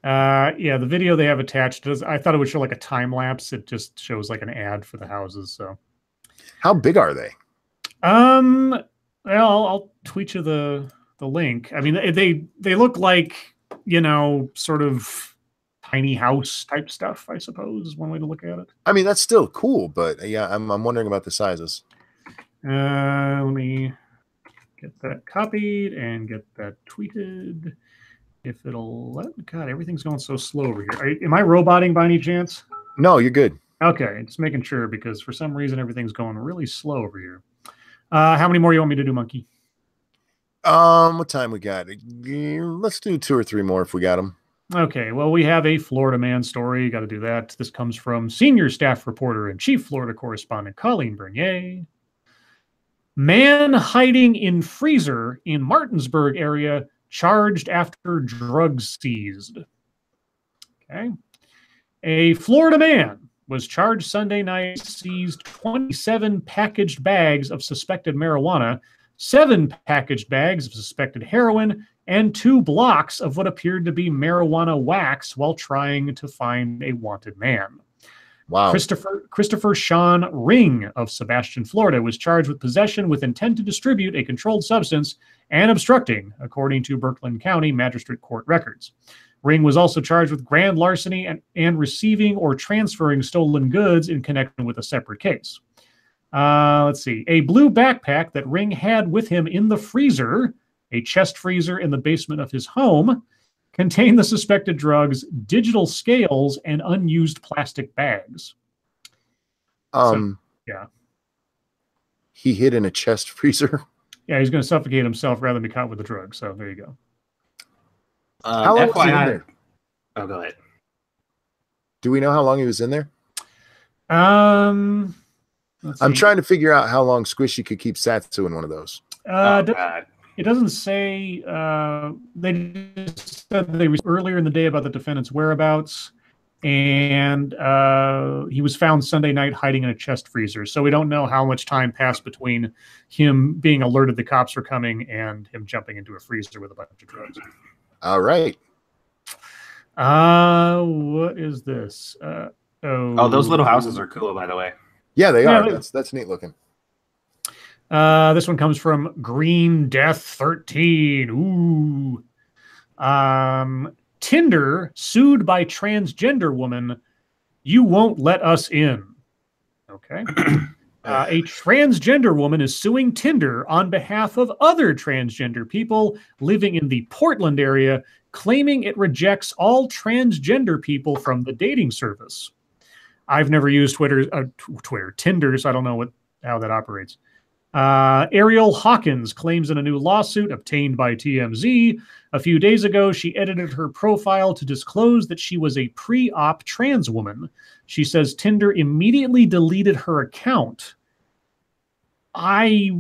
Yeah, the video they have attached is, I thought it would show like a time lapse. It just shows like an ad for the houses. So, how big are they? Well, I'll tweet you the link. I mean, they look like, you know, sort of tiny house type stuff, I suppose, is one way to look at it. I mean, that's still cool, but yeah, I'm wondering about the sizes. Let me get that copied and get that tweeted. If it'll let, God, everything's going so slow over here. Am I roboting by any chance? No, you're good. Okay, just making sure, because for some reason everything's going really slow over here. How many more you want me to do, Monkey? What time we got? Let's do 2 or 3 more if we got them. Okay, well, we have a Florida man story. Got to do that. This comes from senior staff reporter and chief Florida correspondent Colleen Bernier. Man hiding in freezer in Martinsburg area charged after drugs seized. Okay. A Florida man was charged Sunday night, seized 27 packaged bags of suspected marijuana, 7 packaged bags of suspected heroin, and 2 blocks of what appeared to be marijuana wax while trying to find a wanted man. Wow. Christopher Sean Ring of Sebastian, Florida, was charged with possession with intent to distribute a controlled substance and obstructing, according to Berkeley County Magistrate Court records. Ring was also charged with grand larceny and receiving or transferring stolen goods in connection with a separate case. Let's see. A blue backpack that Ring had with him in the freezer, a chest freezer in the basement of his home, contained the suspected drugs, digital scales, and unused plastic bags. Yeah. He hid in a chest freezer. Yeah, he's going to suffocate himself rather than be caught with the drugs. So there you go. How long was he in there? Oh, go ahead. Do we know how long he was in there? I'm trying to figure out how long Squishy could keep Satsu in one of those. God. It doesn't say. They just said they was earlier in the day about the defendant's whereabouts, and he was found Sunday night hiding in a chest freezer. So we don't know how much time passed between him being alerted the cops were coming and him jumping into a freezer with a bunch of drugs. All right. What is this? Those little houses are cool, by the way. Yeah, they are. That's neat looking. This one comes from Green Death 13. Ooh. Tinder sued by transgender woman. You won't let us in. Okay. A transgender woman is suing Tinder on behalf of other transgender people living in the Portland area, claiming it rejects all transgender people from the dating service. I've never used Tinder, so I don't know how that operates. Ariel Hawkins claims in a new lawsuit obtained by TMZ a few days ago, she edited her profile to disclose that she was a pre-op trans woman. She says Tinder immediately deleted her account. I'd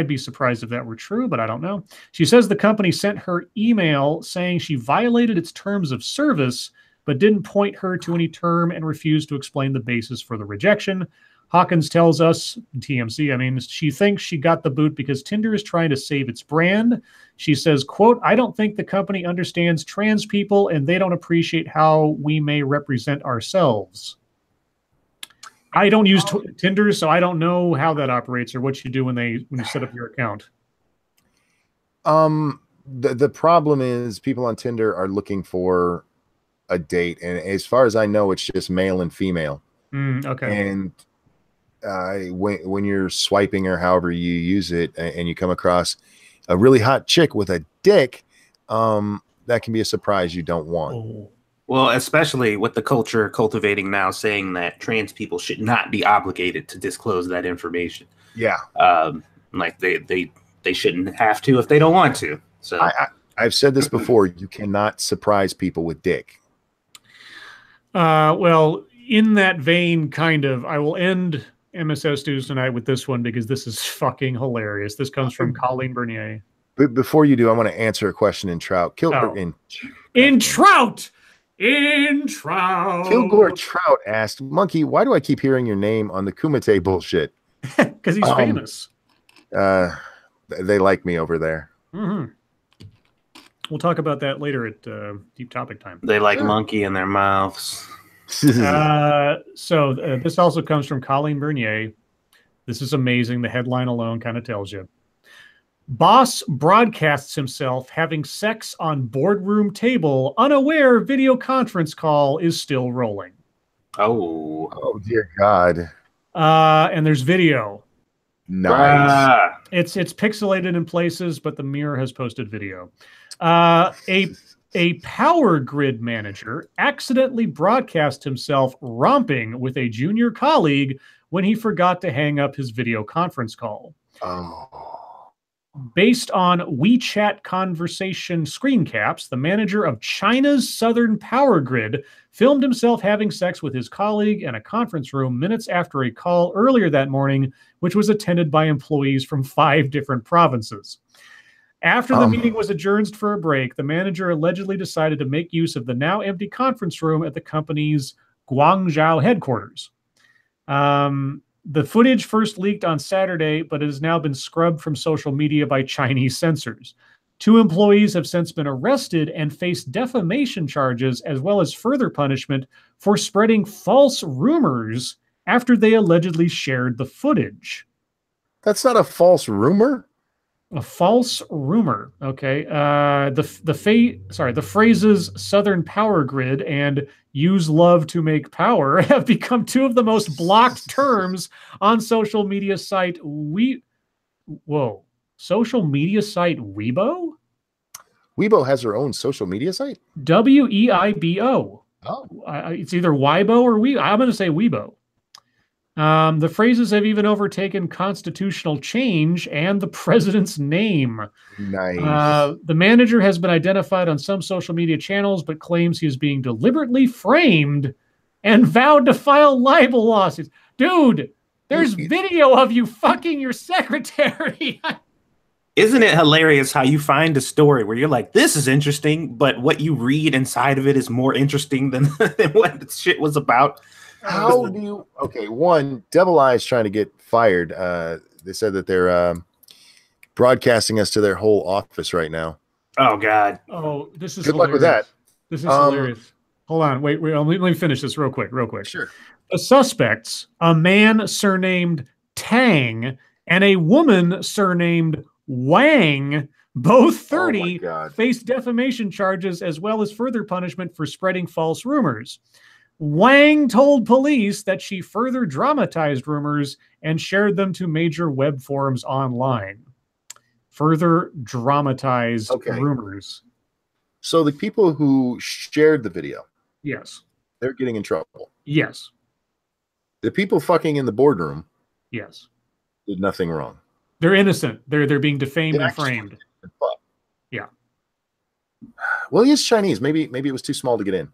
be surprised if that were true, but I don't know. She says the company sent her email saying she violated its terms of service, but didn't point her to any term and refused to explain the basis for the rejection. Hawkins tells us, TMZ, she thinks she got the boot because Tinder is trying to save its brand. She says, quote, I don't think the company understands trans people and they don't appreciate how we may represent ourselves. I don't use Tinder, so I don't know how that operates or what you do when you set up your account. The problem is people on Tinder are looking for a date, and as far as I know, it's just male and female. Okay. And when you're swiping or however you use it, and you come across a really hot chick with a dick, that can be a surprise you don't want. Oh. Well, especially with the culture cultivating now saying that trans people should not be obligated to disclose that information. Yeah. Like they shouldn't have to if they don't want to. So I've said this before. You cannot surprise people with dick. Well, in that vein, kind of, I will end MSS News tonight with this one because this is fucking hilarious. This comes from Colleen Bernier. But before you do, I want to answer a question in Trout. In Trout. Kilgore Trout asked, Monkey, why do I keep hearing your name on the Kumite bullshit? Because he's famous. They like me over there. Mm-hmm. We'll talk about that later at Deep Topic Time. They like monkey in their mouths. So this also comes from Colleen Bernier. This is amazing. The headline alone kind of tells you. Boss broadcasts himself having sex on boardroom table, unaware video conference call is still rolling. Oh dear God. And there's video. Nice. It's pixelated in places, but the Mirror has posted video. A power grid manager accidentally broadcast himself romping with a junior colleague when he forgot to hang up his video conference call. Oh. Based on WeChat conversation screen caps, the manager of China's Southern Power Grid filmed himself having sex with his colleague in a conference room minutes after a call earlier that morning, which was attended by employees from 5 different provinces. After the meeting was adjourned for a break, the manager allegedly decided to make use of the now empty conference room at the company's Guangzhou headquarters. The footage first leaked on Saturday, but it has now been scrubbed from social media by Chinese censors. 2 employees have since been arrested and face defamation charges, as well as further punishment for spreading false rumors after they allegedly shared the footage. That's not a false rumor? A false rumor. Okay. The phrases Southern Power Grid and use love to make power have become 2 of the most blocked terms on social media site social media site Weibo? Weibo has their own social media site? Weibo. Oh. It's either Weibo or Weibo. I'm going to say Weibo. The phrases have even overtaken constitutional change and the president's name. Nice. The manager has been identified on some social media channels, but claims he is being deliberately framed and vowed to file libel lawsuits. Dude, there's video of you fucking your secretary. Isn't it hilarious how you find a story where you're like, this is interesting, but what you read inside of it is more interesting than what the shit was about? How do you... Okay, one, Devil Eye's trying to get fired. They said that they're broadcasting us to their whole office right now. Oh, God. Oh, this is Good luck with that. This is hilarious. Hold on. Wait. Let me finish this real quick. Sure. The suspects, a man surnamed Tang and a woman surnamed Wang, both 30, faced defamation charges as well as further punishment for spreading false rumors. Wang told police that she further dramatized rumors and shared them to major web forums online. Further dramatized rumors. So the people who shared the video, yes, they're getting in trouble. Yes. The people fucking in the boardroom, yes, did nothing wrong. They're innocent. They're being defamed and framed. Yeah. Well, he is Chinese. Maybe it was too small to get in.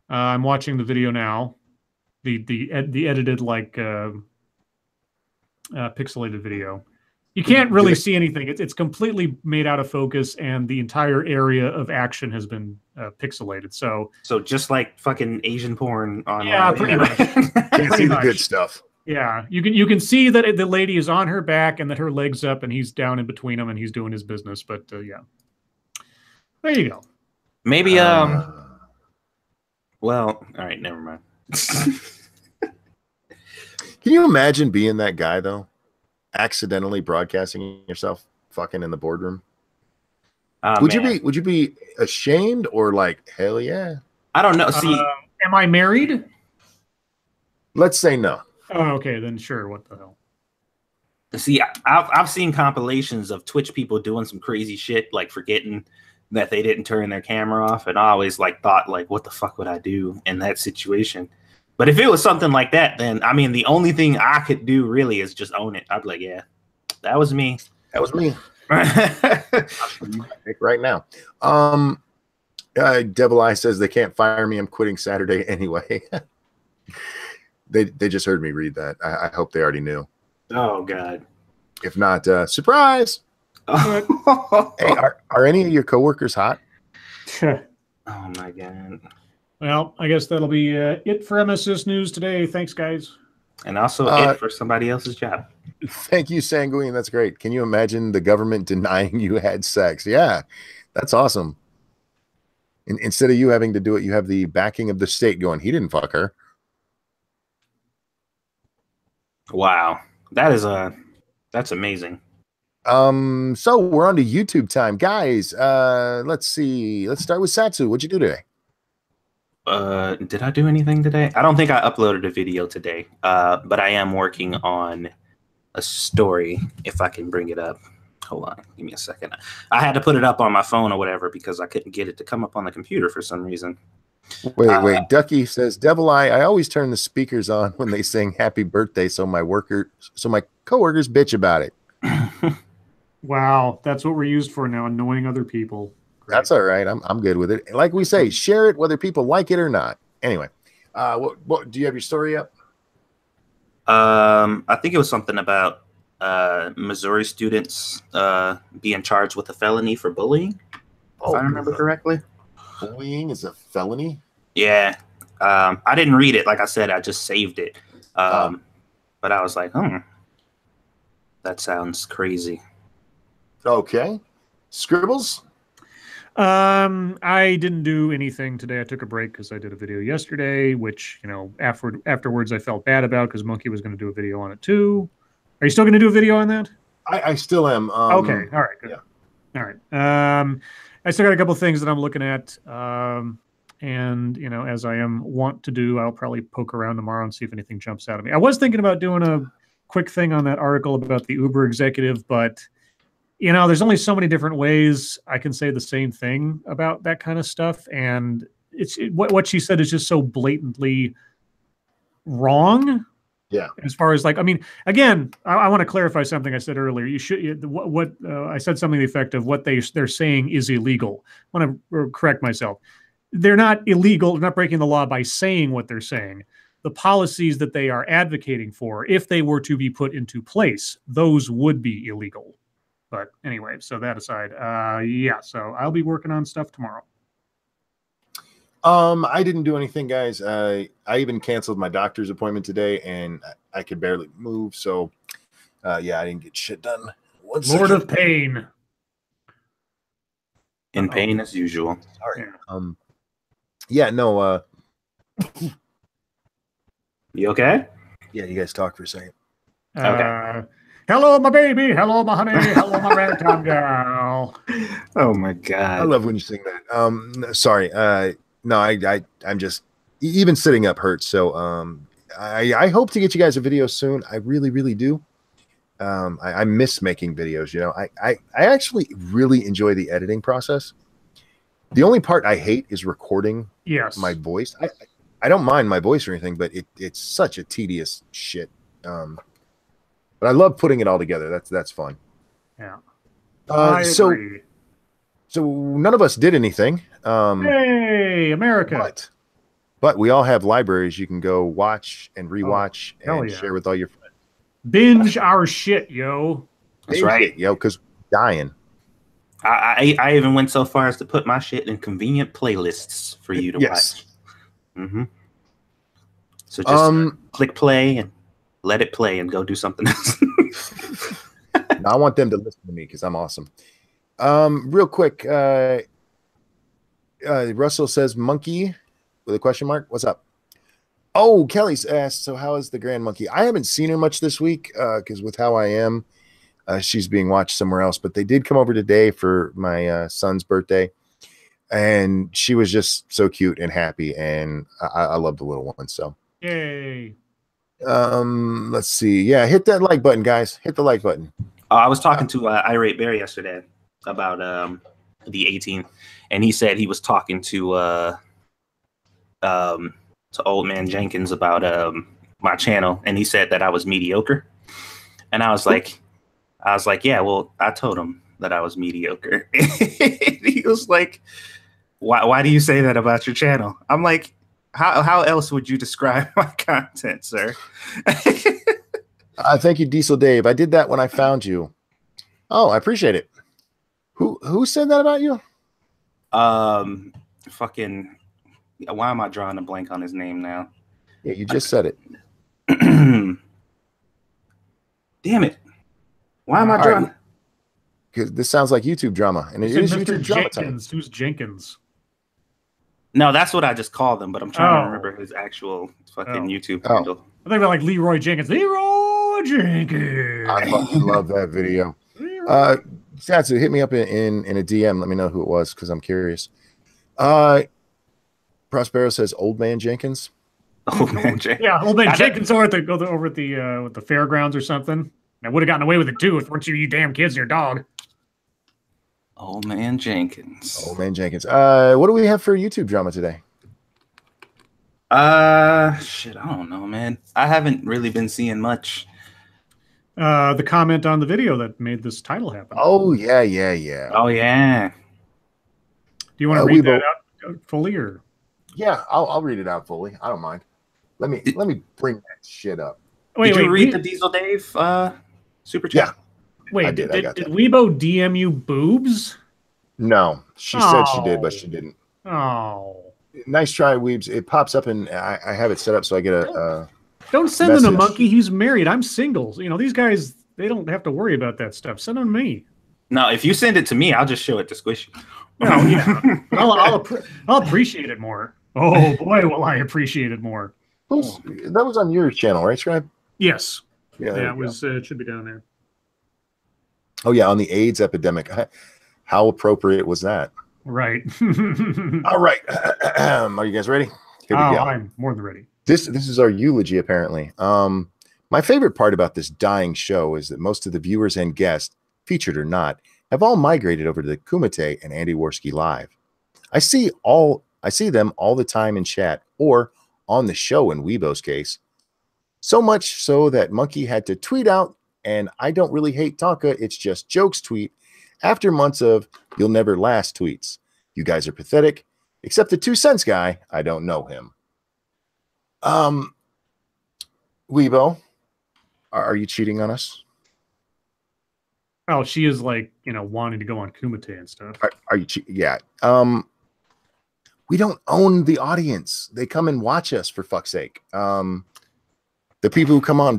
I'm watching the video now. The edited pixelated video. You can't really see anything. It's completely made out of focus, and the entire area of action has been pixelated. So just like fucking Asian porn online. Yeah, pretty much. Can't see the good stuff. Yeah, you can see that the lady is on her back and that her leg's up, and he's down in between them, and he's doing his business. But yeah, there you go. Maybe well, all right, never mind. Can you imagine being that guy though? Accidentally broadcasting yourself fucking in the boardroom? Would you be ashamed or like, hell yeah? I don't know. See, am I married? Let's say no. Oh, okay, then sure. What the hell? See, I've seen compilations of Twitch people doing some crazy shit, like forgetting that they didn't turn their camera off, and I always like thought, like, what the fuck would I do in that situation? But if it was something like that, then I mean, the only thing I could do really is just own it. I'd be like, yeah, that was me. That was me. Right now. Devil Eye says they can't fire me. I'm quitting Saturday anyway. They just heard me read that. I hope they already knew. Oh God. If not, surprise. Hey, are any of your coworkers hot? Oh my God. Well, I guess that'll be it for MSS News today. Thanks, guys. And also it for somebody else's job. Thank you, Sanguine. That's great. Can you imagine the government denying you had sex? Yeah, that's awesome. Instead of you having to do it, you have the backing of the state going, he didn't fuck her. Wow. That's amazing. So we're on to YouTube time. Guys, let's see. Let's start with Satsu. What'd you do today? Did I do anything today? I don't think I uploaded a video today, but I am working on a story, if I can bring it up. Hold on, give me a second. I had to put it up on my phone or whatever because I couldn't get it to come up on the computer for some reason. Wait. Ducky says, Devil Eye, I always turn the speakers on when they sing happy birthday so my coworkers bitch about it. Wow, that's what we're used for now, annoying other people. Great. That's all right. I'm good with it. Like we say, share it whether people like it or not. Anyway, what do you have your story up? I think it was something about Missouri students being charged with a felony for bullying, if I remember correctly. Bullying is a felony? Yeah. I didn't read it. Like I said, I just saved it. But I was like, that sounds crazy. Okay. Scribbles? I didn't do anything today. I took a break because I did a video yesterday, which, afterwards I felt bad about because Monkey was going to do a video on it too. Are you still going to do a video on that? I still am. Okay. All right. Good. Yeah. All right. I still got a couple of things that I'm looking at. And, as I am wont to do, I'll probably poke around tomorrow and see if anything jumps out at me. I was thinking about doing a quick thing on that article about the Uber executive, but there's only so many different ways I can say the same thing about that kind of stuff. And what she said is just so blatantly wrong. Yeah. As far as again, I want to clarify something I said earlier. You should, I said something to the effect of what they're saying is illegal. I want to correct myself. They're not illegal. They're not breaking the law by saying what they're saying. The policies that they are advocating for, if they were to be put into place, those would be illegal. But anyway, so that aside, so I'll be working on stuff tomorrow. I didn't do anything, guys. I even canceled my doctor's appointment today, and I could barely move. So, I didn't get shit done. Lord of pain. In pain as usual. Sorry. No. You okay? Yeah, you guys talk for a second. Okay. Hello, my baby. Hello, my honey. Hello, my ragtime girl. Oh my God. I love when you sing that. Sorry. No, I'm just, even sitting up hurts. So I hope to get you guys a video soon. I really, really do. I miss making videos. I actually really enjoy the editing process. The only part I hate is recording my voice. I don't mind my voice or anything, but it's such a tedious shit. But I love putting it all together. That's fun. Yeah. So none of us did anything. Hey, America! But we all have libraries you can go watch and rewatch and share with all your friends. Binge our shit, yo. That's right, yo, because we're dying. I even went so far as to put my shit in convenient playlists for you to watch. Mm-hmm. So just click play and let it play and go do something else. No, I want them to listen to me because I'm awesome. Real quick, Russell says monkey with a question mark. What's up? Oh, Kelly's asked, so how is the grand monkey? I haven't seen her much this week because with how I am, she's being watched somewhere else. But they did come over today for my son's birthday, and she was just so cute and happy, and I love the little one. So yay! Let's see. Yeah, hit that like button, guys. Hit the like button. I was talking to Irate Bear yesterday about the 18th, and he said he was talking to Old Man Jenkins about my channel, and he said that I was mediocre, and I was like, yeah, well, I told him that I was mediocre. He was like, why do you say that about your channel? I'm like, how else would you describe my content, sir? Thank you, Diesel Dave. I did that when I found you. Oh, I appreciate it. Who said that about you? Fucking. Why am I drawing a blank on his name now? Yeah, you just said it. Damn it! Why am I drawing? Because this sounds like YouTube drama, and it is YouTube drama time. Who's Jenkins? No, that's what I just called him, but I'm trying to remember his actual fucking YouTube handle. I think about like Leroy Jenkins. Leroy Jenkins. I fucking love that video. Satsu, hit me up in a DM. Let me know who it was because I'm curious. Prospero says Old Man Jenkins. Old Man Jenkins. Yeah, Old Man Jenkins over at the fairgrounds or something. I would have gotten away with it too if weren't you damn kids and your dog. Old Man Jenkins. Old Man Jenkins. What do we have for YouTube drama today? Shit, I don't know, man. I haven't really been seeing much. The comment on the video that made this title happen. Oh yeah. Oh yeah. Do you want to read that out fully, or? Yeah, I'll read it out fully. I don't mind. Let me bring that shit up. Did you read the Diesel Dave super chat? Yeah. Wait, did Weibo DM you boobs? No, she said she did, but she didn't. Oh. Nice try, Weebs. It pops up, and I have it set up so I get a. Don't send him to Monkey. He's married. I'm single. You know, these guys, they don't have to worry about that stuff. Send them to me. No, if you send it to me, I'll just show it to Squishy. Oh, yeah. I'll appreciate it more. Oh, boy, will I appreciate it more. That was on your channel, right, Scribe? Yes. Yeah, it should be down there. Oh, yeah, on the AIDS epidemic. How appropriate was that? Right. All right. Are you guys ready? Here we go. I'm more than ready. This is our eulogy, apparently. My favorite part about this dying show is that most of the viewers and guests, featured or not, have all migrated over to the Kumite and Andy Worski Live. I see them all the time in chat or on the show in Weibo's case. So much so that Monkey had to tweet out, and I don't really hate Tonka, it's just jokes tweet, after months of you'll never last tweets. You guys are pathetic, except the 2 cents guy, I don't know him. Weibo, are you cheating on us? Oh, she is like, wanting to go on Kumite and stuff. Are you cheating? Yeah. We don't own the audience. They come and watch us, for fuck's sake. The people who come on,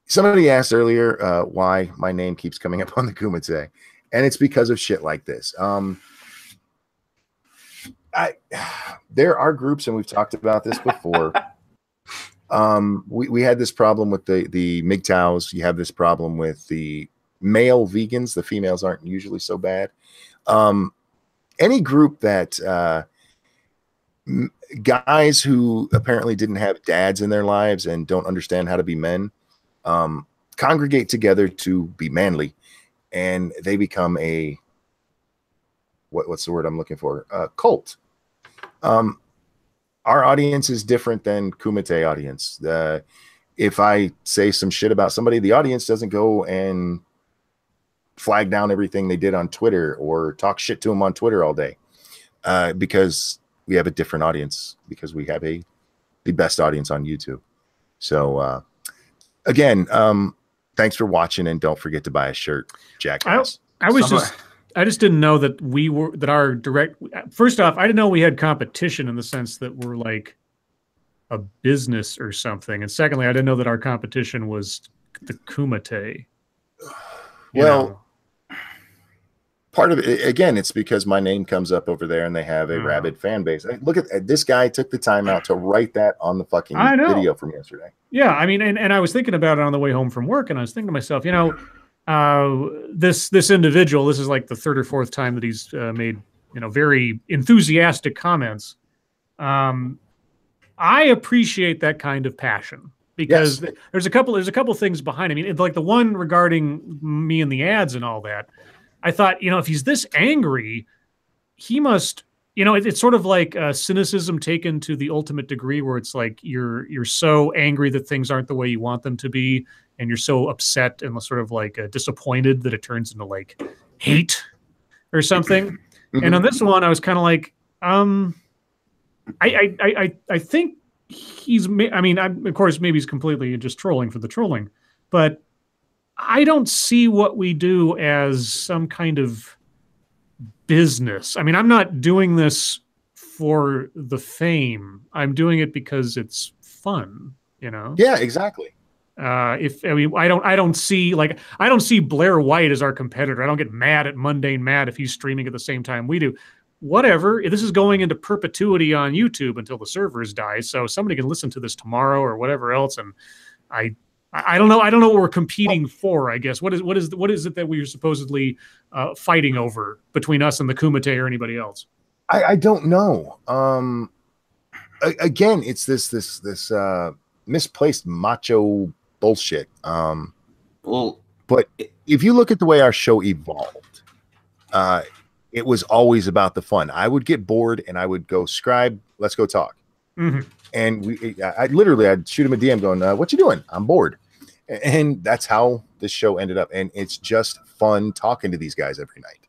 somebody asked earlier why my name keeps coming up on the Kumite, and it's because of shit like this. There are groups, and we've talked about this before. We had this problem with the MGTOWs. You have this problem with the male vegans. The females aren't usually so bad. Any group that guys who apparently didn't have dads in their lives and don't understand how to be men congregate together to be manly, and they become a what's the word I'm looking for? A cult. Our audience is different than Kumite audience. If I say some shit about somebody, the audience doesn't go and flag down everything they did on Twitter or talk shit to them on Twitter all day, because we have a different audience, because we have the best audience on YouTube. So again, thanks for watching, and don't forget to buy a shirt, jackass. I just didn't know that our direct. First off, I didn't know we had competition in the sense that we're like a business or something. And secondly, I didn't know that our competition was the Kumite. Well, part of it, again, it's because my name comes up over there and they have a rabid fan base. Look at this guy took the time out to write that on the fucking video from yesterday. Yeah, I mean, and I was thinking about it on the way home from work, and I was thinking to myself, this individual, this is like the 3rd or 4th time that he's made very enthusiastic comments. I appreciate that kind of passion because there's a couple things behind it. I mean, like the one regarding me and the ads and all that. I thought, if he's this angry, he must, it's sort of like cynicism taken to the ultimate degree, where it's like you're so angry that things aren't the way you want them to be, and you're so upset and sort of like disappointed that it turns into like hate or something. And on this one, I was kind of like, I think he's, of course, maybe he's completely just trolling for the trolling, but I don't see what we do as some kind of business. I mean, I'm not doing this for the fame. I'm doing it because it's fun, Yeah, exactly. I don't see Blair White as our competitor. I don't get mad at Mundane Matt if he's streaming at the same time we do. Whatever. This is going into perpetuity on YouTube until the servers die. So somebody can listen to this tomorrow or whatever else. And I don't know. I don't know what we're competing for, I guess. What is it that we're supposedly fighting over between us and the Kumite or anybody else? I don't know. Again, it's this misplaced macho bullshit. But if you look at the way our show evolved, it was always about the fun. I would get bored and I would go, Scribe, let's go talk. And I'd shoot him a DM going, what you doing? I'm bored. And that's how this show ended up. And it's just fun talking to these guys every night.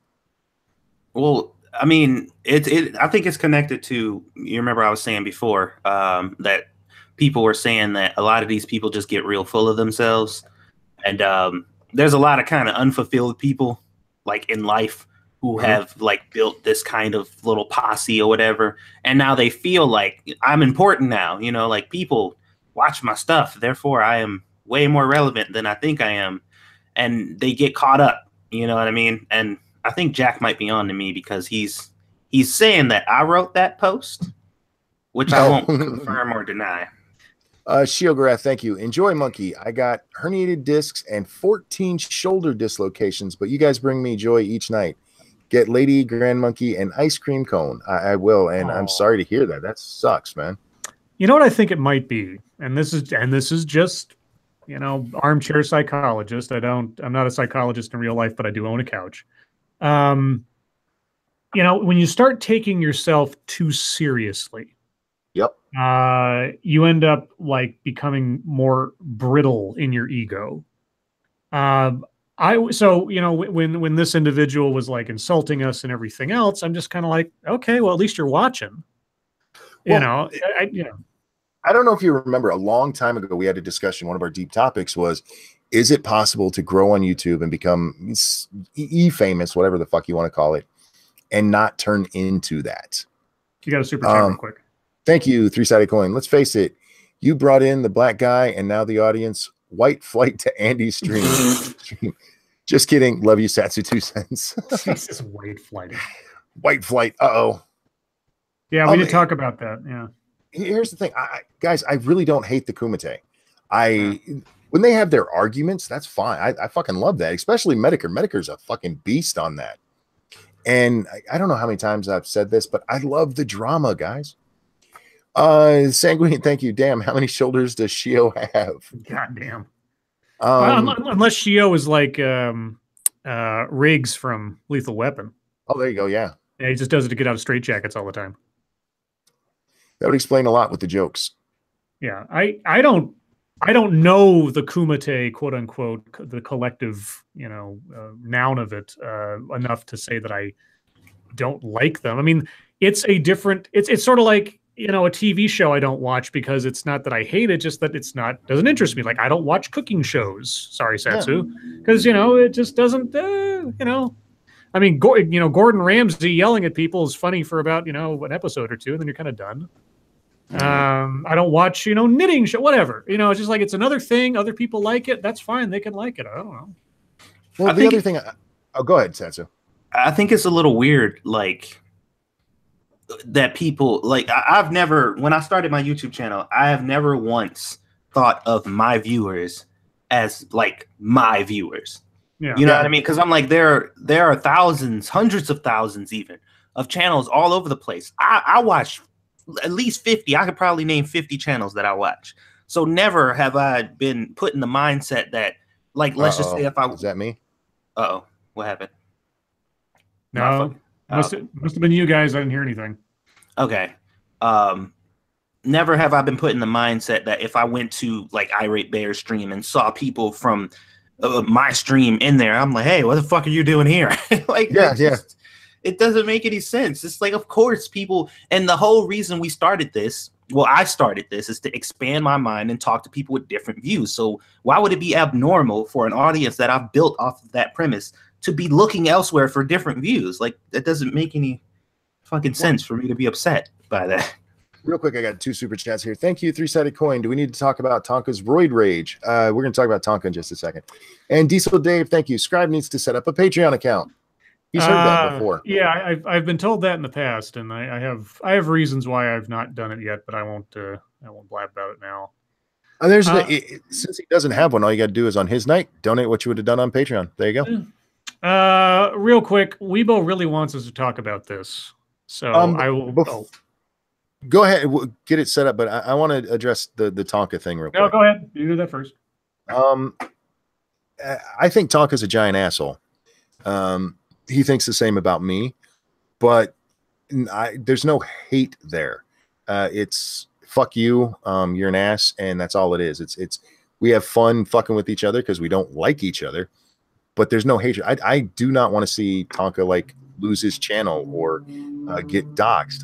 Well, I mean, I think it's connected to, you remember I was saying before that people were saying that a lot of these people just get real full of themselves. And there's a lot of kind of unfulfilled people like in life who have like built this kind of little posse or whatever. And now they feel like I'm important now, like people watch my stuff. Therefore, I am way more relevant than I think I am. And they get caught up, you know what I mean? And I think Jack might be on to me because he's saying that I wrote that post, which I won't confirm or deny. Shiograth, thank you. Enjoy, Monkey. I got herniated discs and 14 shoulder dislocations, but you guys bring me joy each night. Get Lady Grand Monkey an ice cream cone. I will, and I'm sorry to hear that. That sucks, man. You know what I think it might be, and this is just, armchair psychologist. I'm not a psychologist in real life, but I do own a couch. When you start taking yourself too seriously, yep, you end up like becoming more brittle in your ego. When this individual was like insulting us and everything else, I'm just kind of like, okay, well, at least you're watching. I don't know if you remember, a long time ago, we had a discussion. One of our deep topics was, is it possible to grow on YouTube and become famous, whatever the fuck you want to call it, and not turn into that? You got a super chat real quick. Thank you, Three-Sided Coin. Let's face it, you brought in the black guy, and now the audience white flight to Andy's stream. Just kidding. Love you, Satsu 2 cents. Jesus, white flight. White flight. Uh-oh. Yeah, we did talk about that. Yeah. Here's the thing, guys. I really don't hate the Kumite. When they have their arguments, that's fine. I fucking love that, especially Medicare. Medicare's a fucking beast on that. And I don't know how many times I've said this, but I love the drama, guys. Sanguine, thank you. Damn, how many shoulders does Shio have? God damn. Unless Shio is like Riggs from Lethal Weapon. Oh, there you go. Yeah. Yeah, he just does it to get out of straitjackets all the time. That would explain a lot with the jokes. Yeah, I don't know the Kumite, quote unquote, the collective, noun of it enough to say that I don't like them. I mean, it's sort of like, a TV show I don't watch because it's not that I hate it, just that doesn't interest me. Like, I don't watch cooking shows. Sorry, Satsu, because it just doesn't. I mean, Gordon Ramsay yelling at people is funny for about an episode or two, and then you're kind of done. I don't watch knitting show, whatever. It's just like it's another thing. Other people like it. That's fine. They can like it. I don't know. Well, the other thing. Go ahead, Satsu. I think it's a little weird, like that people like. I've never, when I started my YouTube channel, I have never once thought of my viewers as like my viewers. Yeah. You know what I mean? Because I'm like, there are thousands, hundreds of thousands even of channels all over the place. I watch at least 50. I could probably name 50 channels that I watch. So never have I been put in the mindset that, like, let's just say if I... Is that me? Uh-oh. What happened? No. Must have been you guys. I didn't hear anything. Okay. Never have I been put in the mindset that if I went to, like, Irate Bear's stream and saw people from my stream in there, I'm like, hey, what the fuck are you doing here? Like, it doesn't make any sense. It's like, of course, people, and the whole reason we started this, well, I started this, is to expand my mind and talk to people with different views. So why would it be abnormal for an audience that I've built off of that premise to be looking elsewhere for different views? Like, that doesn't make any fucking sense for me to be upset by that. Real quick, I got 2 super chats here. Thank you, 3-sided coin. Do we need to talk about Tonka's roid rage? We're going to talk about Tonka in just a second. And Diesel Dave, thank you. Scribe needs to set up a Patreon account. He's heard that before. Yeah, I've been told that in the past, and I have reasons why I've not done it yet, but I won't blab about it now. And since he doesn't have one, all you got to do is on his night donate what you would have done on Patreon. There you go. Real quick, Weibo really wants us to talk about this, so I will. Go ahead, we'll get it set up, but I want to address the Tonka thing real quick. No, go ahead. You do that first. I think Tonka's a giant asshole. He thinks the same about me, but there's no hate there. It's fuck you, you're an ass, and that's all it is. It's we have fun fucking with each other because we don't like each other, but there's no hatred. I do not want to see Tonka like lose his channel or get doxxed.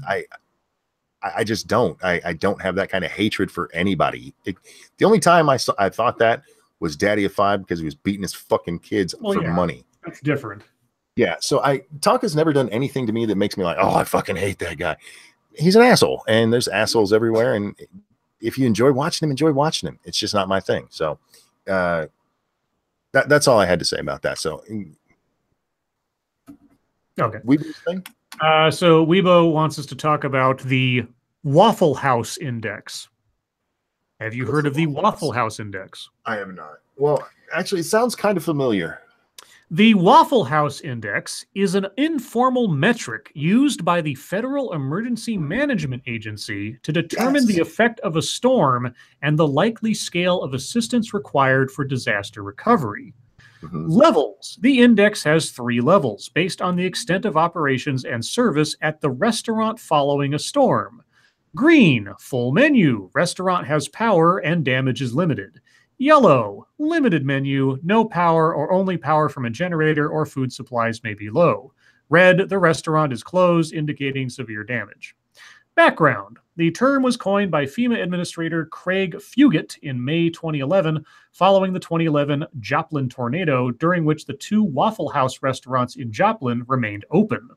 I just don't. I don't have that kind of hatred for anybody. The only time I thought that was Daddy of 5 because he was beating his fucking kids for money. That's different. Yeah. So Tonka's never done anything to me that makes me like, oh, I fucking hate that guy. He's an asshole, and there's assholes everywhere. And if you enjoy watching him, enjoy watching him. It's just not my thing. So that's all I had to say about that. So okay. Weibo's thing? So Weibo wants us to talk about the Waffle House Index. Have you heard of the Waffle House Index? I have not. Well, actually, it sounds kind of familiar. The Waffle House Index is an informal metric used by the Federal Emergency Management Agency to determine the effect of a storm and the likely scale of assistance required for disaster recovery. Levels. The index has 3 levels based on the extent of operations and service at the restaurant following a storm. Green, full menu. Restaurant has power and damage is limited. Yellow, limited menu, no power or only power from a generator or food supplies may be low. Red, the restaurant is closed, indicating severe damage. Background. The term was coined by FEMA Administrator Craig Fugit in May 2011, following the 2011 Joplin tornado, during which the 2 Waffle House restaurants in Joplin remained open.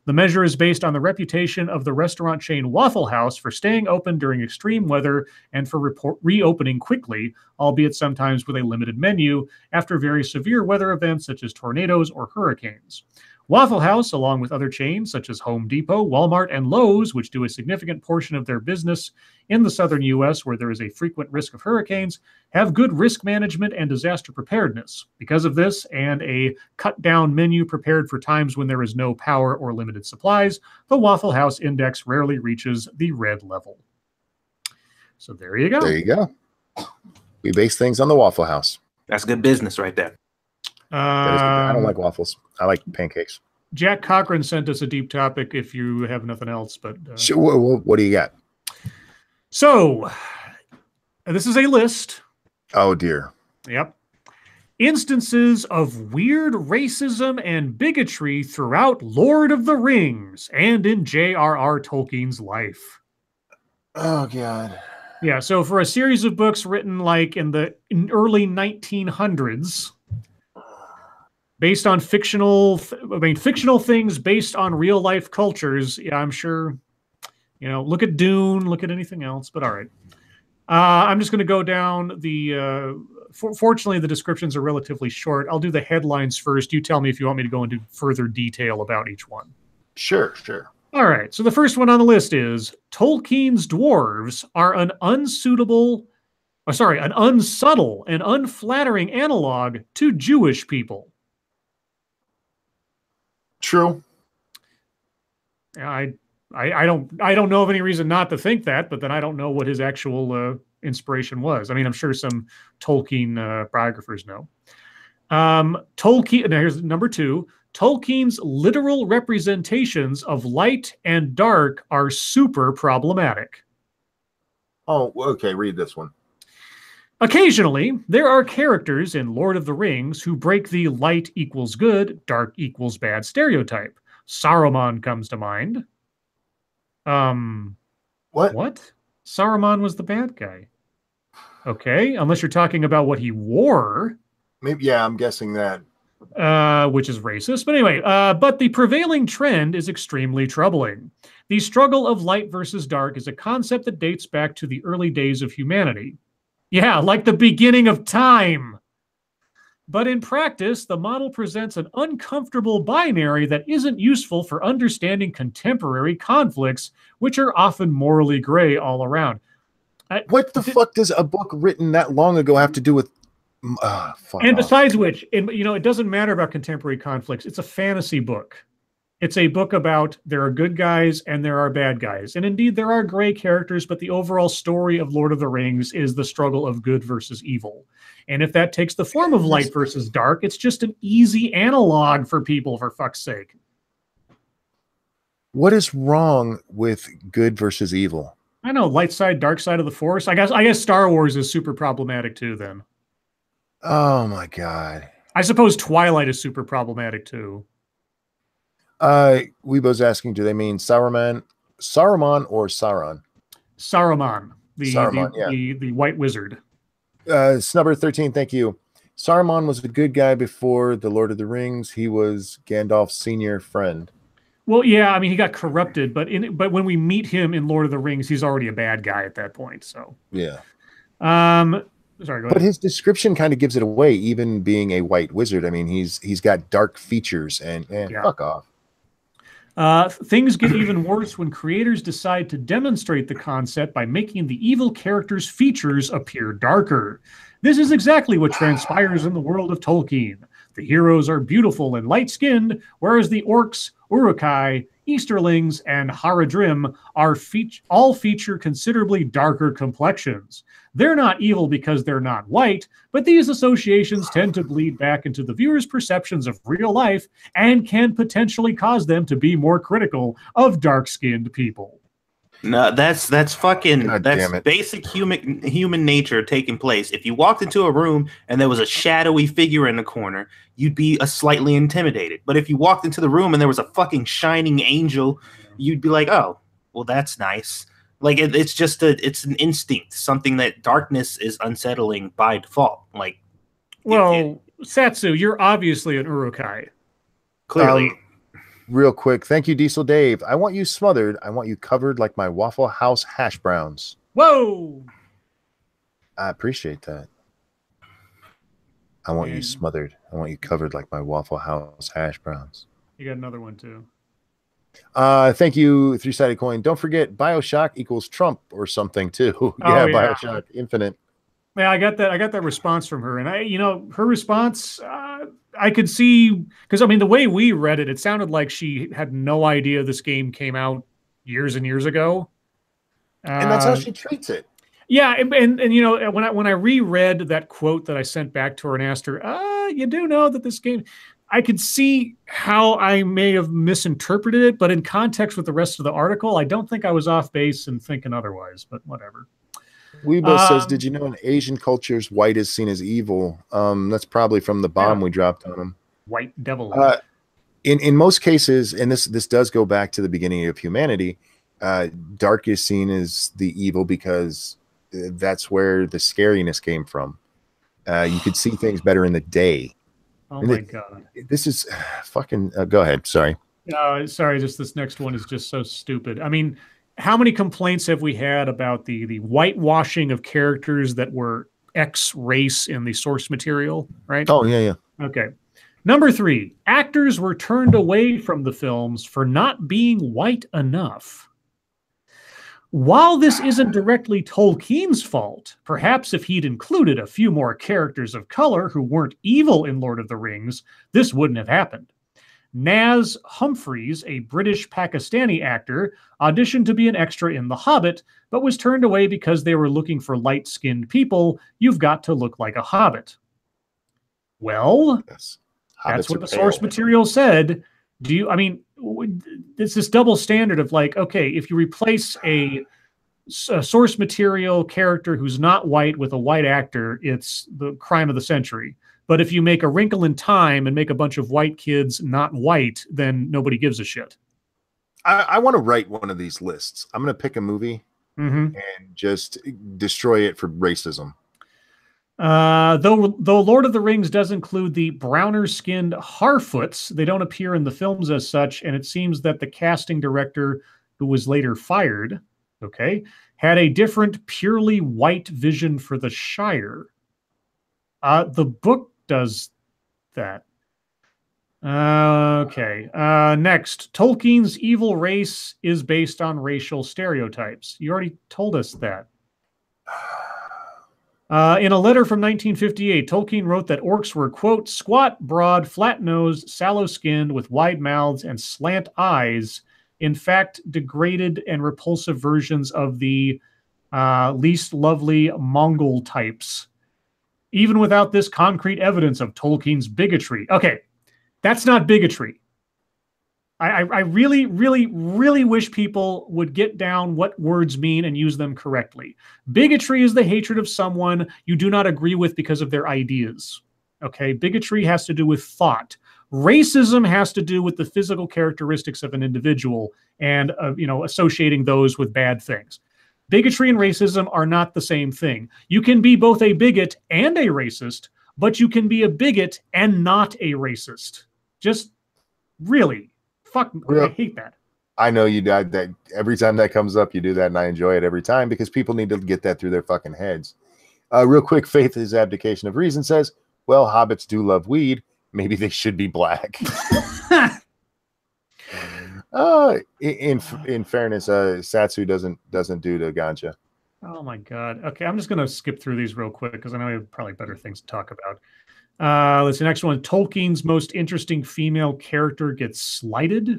The measure is based on the reputation of the restaurant chain Waffle House for staying open during extreme weather and for reopening quickly, albeit sometimes with a limited menu, after very severe weather events such as tornadoes or hurricanes. Waffle House, along with other chains such as Home Depot, Walmart, and Lowe's, which do a significant portion of their business in the southern U.S. where there is a frequent risk of hurricanes, have good risk management and disaster preparedness. Because of this, and a cut-down menu prepared for times when there is no power or limited supplies, the Waffle House Index rarely reaches the red level. So there you go. There you go. We base things on the Waffle House. That's good business right there. I don't like waffles. I like pancakes. Jack Cochran sent us a deep topic if you have nothing else. But sure, what do you got? So this is a list. Oh, dear. Yep. Instances of weird racism and bigotry throughout Lord of the Rings and in J.R.R. Tolkien's life. Oh, God. Yeah, so for a series of books written like in early 1900s, based on fictional things based on real life cultures. Yeah, I'm sure, look at Dune, look at anything else, but all right. I'm just going to go down fortunately, the descriptions are relatively short. I'll do the headlines first. You tell me if you want me to go into further detail about each one. Sure. All right. So the first one on the list is Tolkien's dwarves are an unsubtle and unflattering analog to Jewish people. True. I I don't know of any reason not to think that, but then I don't know what his actual inspiration was. I mean, I'm sure some Tolkien biographers know. Tolkien, now here's number 2. Tolkien's literal representations of light and dark are super problematic. Oh, okay, read this one. Occasionally, there are characters in Lord of the Rings who break the light equals good, dark equals bad stereotype. Saruman comes to mind. What? Saruman was the bad guy. Okay, unless you're talking about what he wore. Maybe, yeah, I'm guessing that. Which is racist. But anyway, but the prevailing trend is extremely troubling. The struggle of light versus dark is a concept that dates back to the early days of humanity. Yeah, like the beginning of time. But in practice, the model presents an uncomfortable binary that isn't useful for understanding contemporary conflicts, which are often morally gray all around. What the fuck does a book written that long ago have to do with... and besides which, it doesn't matter about contemporary conflicts. It's a fantasy book. It's a book about there are good guys and there are bad guys. And indeed, there are gray characters, but the overall story of Lord of the Rings is the struggle of good versus evil. And if that takes the form of light versus dark, it's just an easy analog for people, for fuck's sake. What is wrong with good versus evil? I know, light side, dark side of the Force. I guess Star Wars is super problematic too, then. Oh my God. I suppose Twilight is super problematic too. Weebo's asking, do they mean Saruman or Sauron? Saruman, the white wizard. Snubber 13, thank you. Saruman was a good guy before the Lord of the Rings. He was Gandalf's senior friend. Well, yeah, I mean, he got corrupted, but when we meet him in Lord of the Rings, he's already a bad guy at that point. So yeah. Sorry, go ahead. But his description kind of gives it away, even being a white wizard. I mean, he's got dark features, and yeah. Fuck off. Things get even worse when creators decide to demonstrate the concept by making the evil characters' features appear darker. This is exactly what transpires in the world of Tolkien. The heroes are beautiful and light-skinned, whereas the orcs, Uruk-hai, Easterlings, and Haradrim all feature considerably darker complexions. They're not evil because they're not white, but these associations tend to bleed back into the viewer's perceptions of real life and can potentially cause them to be more critical of dark-skinned people. No, that's basic human nature taking place. If you walked into a room and there was a shadowy figure in the corner, you'd be slightly intimidated. But if you walked into the room and there was a fucking shining angel, you'd be like, oh, well, that's nice. Like it's an instinct, something that darkness is unsettling by default. Like, Satsu, you're obviously an Uruk-hai. Clearly. Real quick, thank you, Diesel Dave. I want you smothered. I want you covered like my Waffle House hash browns. Whoa! I appreciate that. I want you smothered. I want you covered like my Waffle House hash browns. You got another one too. Thank you, Three-Sided Coin. Don't forget, BioShock equals Trump or something too. Yeah, BioShock Infinite. Yeah, I got that response from her, and her response, I could see, because I mean, the way we read it, it sounded like she had no idea this game came out years and years ago, and that's how she treats it. Yeah, and when I reread that quote that I sent back to her and asked her, you do know that this game, I could see how I may have misinterpreted it, but in context with the rest of the article, I don't think I was off base and thinking otherwise. But whatever. Weebo says, did you know in Asian cultures, white is seen as evil? That's probably from the bomb we dropped on them. White devil. In most cases, and this does go back to the beginning of humanity, dark is seen as the evil because that's where the scariness came from. You could see things better in the day. Oh my God. This is fucking... go ahead. Sorry. Sorry, just this next one is just so stupid. I mean... How many complaints have we had about the whitewashing of characters that were X race in the source material, right? Oh, yeah. Okay. Number 3, actors were turned away from the films for not being white enough. While this isn't directly Tolkien's fault, perhaps if he'd included a few more characters of color who weren't evil in Lord of the Rings, this wouldn't have happened. Naz Humphreys, a British Pakistani actor, auditioned to be an extra in The Hobbit, but was turned away because they were looking for light-skinned people. You've got to look like a hobbit. Well, Yes. That's what the source material said. It's this double standard of like, okay, if you replace a source material character who's not white with a white actor, it's the crime of the century. But if you make A Wrinkle in Time and make a bunch of white kids not white, then nobody gives a shit. I want to write one of these lists. I'm going to pick a movie and just destroy it for racism. Though Lord of the Rings does include the browner-skinned Harfoots, they don't appear in the films as such, and it seems that the casting director, who was later fired, had a different, purely white vision for the Shire. The book does that. Next, Tolkien's evil race is based on racial stereotypes. You already told us that. In a letter from 1958, Tolkien wrote that orcs were, quote, squat, broad, flat-nosed, sallow-skinned, with wide mouths and slant eyes, in fact, degraded and repulsive versions of the least lovely Mongol types. Even without this concrete evidence of Tolkien's bigotry. Okay, that's not bigotry. I really, really, really wish people would get down what words mean and use them correctly. Bigotry is the hatred of someone you do not agree with because of their ideas. Okay, bigotry has to do with thought. Racism has to do with the physical characteristics of an individual and associating those with bad things. Bigotry and racism are not the same thing. You can be both a bigot and a racist, but you can be a bigot and not a racist. Just really. Fuck, I hate that. I know you do that. Every time that comes up, you do that, and I enjoy it every time because people need to get that through their fucking heads. Real quick, Faith is Abdication of Reason says, well, hobbits do love weed. Maybe they should be black. In fairness, Satsu doesn't do the ganja. Oh my god. Okay, I'm just gonna skip through these real quick because I know we have probably better things to talk about. Let's see, next one. Tolkien's most interesting female character gets slighted.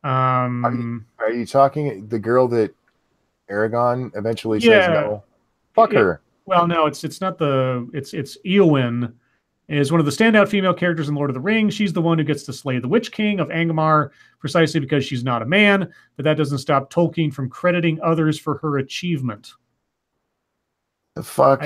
Are you talking the girl that Aragorn eventually says no? Fuck her. Well, no, it's not it's Eowyn is one of the standout female characters in Lord of the Rings. She's the one who gets to slay the Witch King of Angmar precisely because she's not a man, but that doesn't stop Tolkien from crediting others for her achievement. The fuck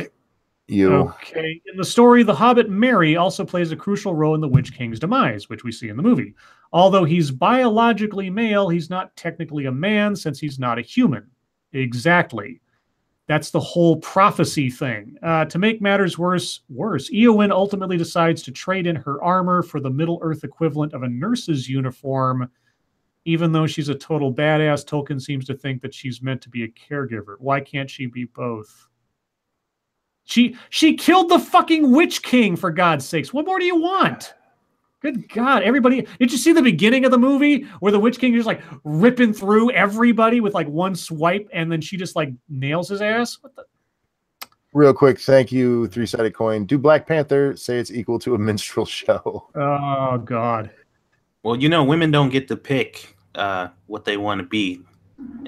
you. Okay. In the story, the Hobbit Merry also plays a crucial role in the Witch King's demise, which we see in the movie. Although he's biologically male, he's not technically a man since he's not a human. Exactly. That's the whole prophecy thing. To make matters worse, Eowyn ultimately decides to trade in her armor for the Middle-earth equivalent of a nurse's uniform. Even though she's a total badass, Tolkien seems to think that she's meant to be a caregiver. Why can't she be both? She killed the fucking Witch King, for God's sakes. What more do you want? Good God, everybody. Did you see the beginning of the movie where the Witch King is like ripping through everybody with like one swipe and then she just like nails his ass? What the? Real quick, thank you, Three-Sided Coin. Do Black Panther say it's equal to a minstrel show? Oh, God. Well, women don't get to pick what they want to be.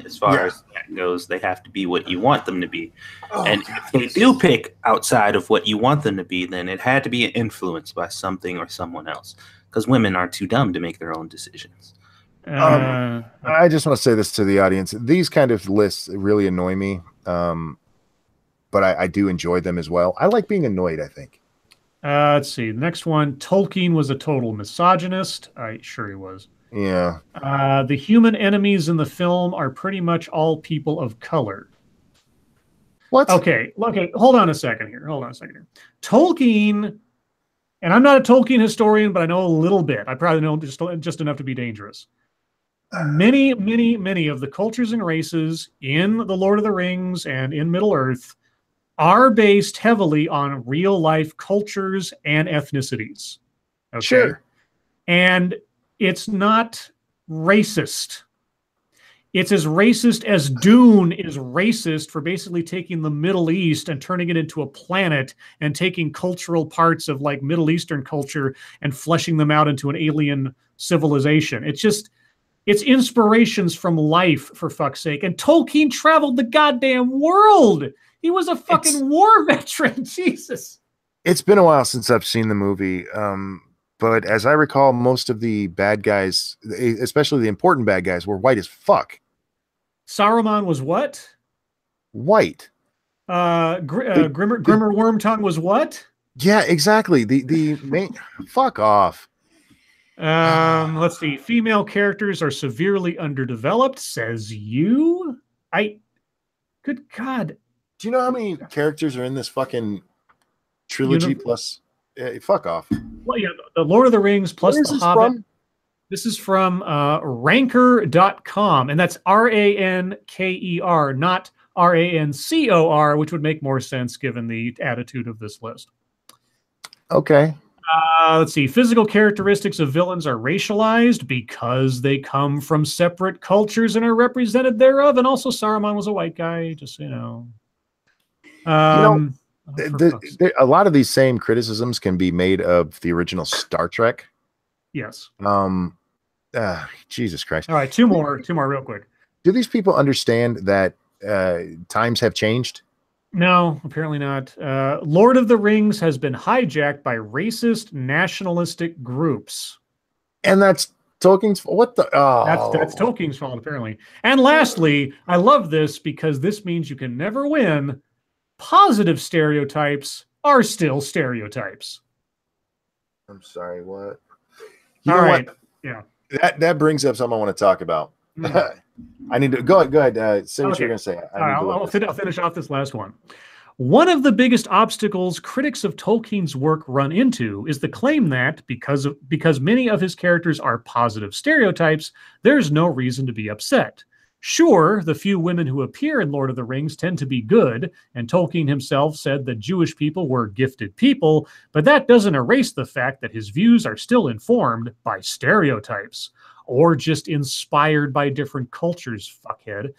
As far as that goes, they have to be what you want them to be. Oh, and if they do pick outside of what you want them to be, then it had to be influenced by something or someone else. Because women are too dumb to make their own decisions. I just want to say this to the audience. These kind of lists really annoy me. But I do enjoy them as well. I like being annoyed, I think. Let's see. The next one. Tolkien was a total misogynist. Sure he was. Yeah. The human enemies in the film are pretty much all people of color. What? Okay. Hold on a second here. Tolkien, and I'm not a Tolkien historian, but I know a little bit. I probably know just enough to be dangerous. Many, many, many of the cultures and races in The Lord of the Rings and in Middle-earth are based heavily on real-life cultures and ethnicities. Okay? Sure. And it's not racist. It's as racist as Dune is racist for basically taking the Middle East and turning it into a planet and taking cultural parts of like Middle Eastern culture and fleshing them out into an alien civilization. It's inspirations from life, for fuck's sake. And Tolkien traveled the goddamn world. He was a fucking war veteran. Jesus. It's been a while since I've seen the movie. But as I recall, most of the bad guys, especially the important bad guys, were white as fuck. Saruman was what? White. Grimmer Wormtongue was what? Yeah, exactly. The main fuck off. Let's see. Female characters are severely underdeveloped, says you. Good God. Do you know how many characters are in this fucking trilogy plus? Fuck off. Well, yeah, the Lord of the Rings plus the Hobbit. From? This is from ranker.com, and that's RANKER, not RANCOR, which would make more sense given the attitude of this list. Okay. Let's see. Physical characteristics of villains are racialized because they come from separate cultures and are represented thereof. And also, Saruman was a white guy, just so you know. A lot of these same criticisms can be made of the original Star Trek. Yes. Jesus Christ. All right, two more real quick. Do these people understand that times have changed? No, apparently not. Lord of the Rings has been hijacked by racist nationalistic groups. And that's Tolkien's what the That's Tolkien's fault, apparently. And lastly, I love this because this means you can never win. Positive stereotypes are still stereotypes. I'm sorry, what? All right. Yeah. That brings up something I want to talk about. I need to go ahead. Say what you're going to say. I'll finish off this last one. One of the biggest obstacles critics of Tolkien's work run into is the claim that because many of his characters are positive stereotypes, there's no reason to be upset. Sure, the few women who appear in Lord of the Rings tend to be good, and Tolkien himself said that Jewish people were gifted people, but that doesn't erase the fact that his views are still informed by stereotypes, or just inspired by different cultures, fuckhead.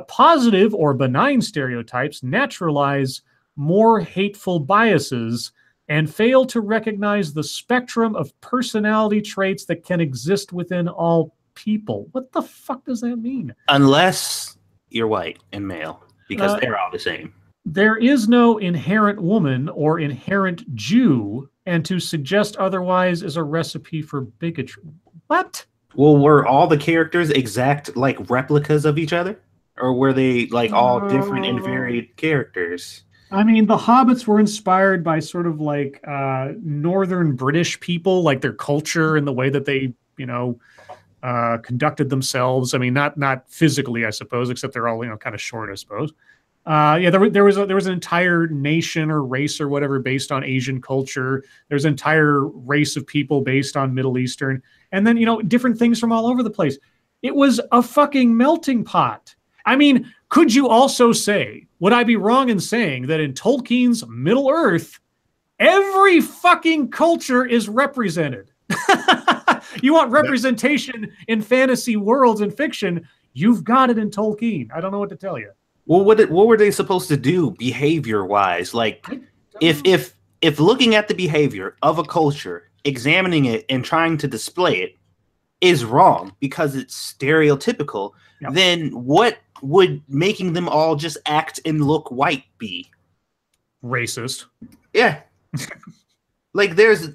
Positive or benign stereotypes naturalize more hateful biases and fail to recognize the spectrum of personality traits that can exist within all people. What the fuck does that mean? Unless you're white and male, because they're all the same. There is no inherent woman or inherent Jew, and to suggest otherwise is a recipe for bigotry. What? Well, were all the characters exact like replicas of each other? Or were they like all different and varied characters? I mean, the hobbits were inspired by sort of like northern British people, like their culture and the way that they, conducted themselves. I mean, not physically, I suppose, except they're all kind of short, I suppose. There was an entire nation or race or whatever based on Asian culture. There's an entire race of people based on Middle Eastern, and then different things from all over the place. It was a fucking melting pot. I mean, could you also say, would I be wrong in saying that in Tolkien's Middle Earth, every fucking culture is represented? You want representation in fantasy worlds and fiction, you've got it in Tolkien. I don't know what to tell you. Well, what were they supposed to do behavior-wise? Like, if looking at the behavior of a culture, examining it and trying to display it is wrong because it's stereotypical, then what would making them all just act and look white be? Racist. Yeah. Like there's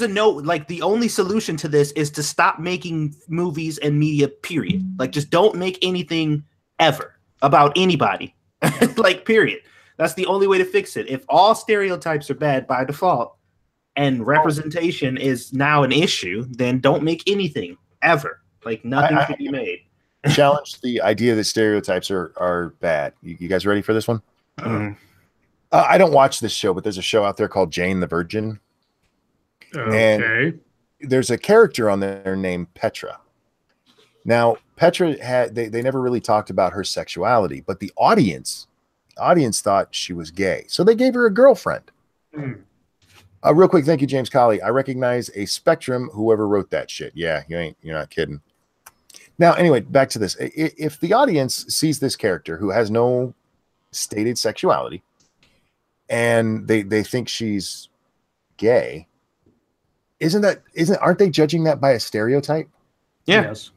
a note, like the only solution to this is to stop making movies and media, period. Like just don't make anything ever about anybody. Like period. That's the only way to fix it. If all stereotypes are bad by default and representation is now an issue, then don't make anything ever. Like nothing should be made. Challenge the idea that stereotypes are bad. You guys ready for this one? I don't watch this show, but there's a show out there called Jane the Virgin. Okay. And there's a character on there named Petra. Now, Petra they never really talked about her sexuality, but the audience thought she was gay. So they gave her a girlfriend. Real quick, thank you, James Colley. I recognize a spectrum, whoever wrote that shit. Yeah, you're not kidding. Now, anyway, back to this. If the audience sees this character who has no stated sexuality and they think she's gay, aren't they judging that by a stereotype? Yeah. Yes.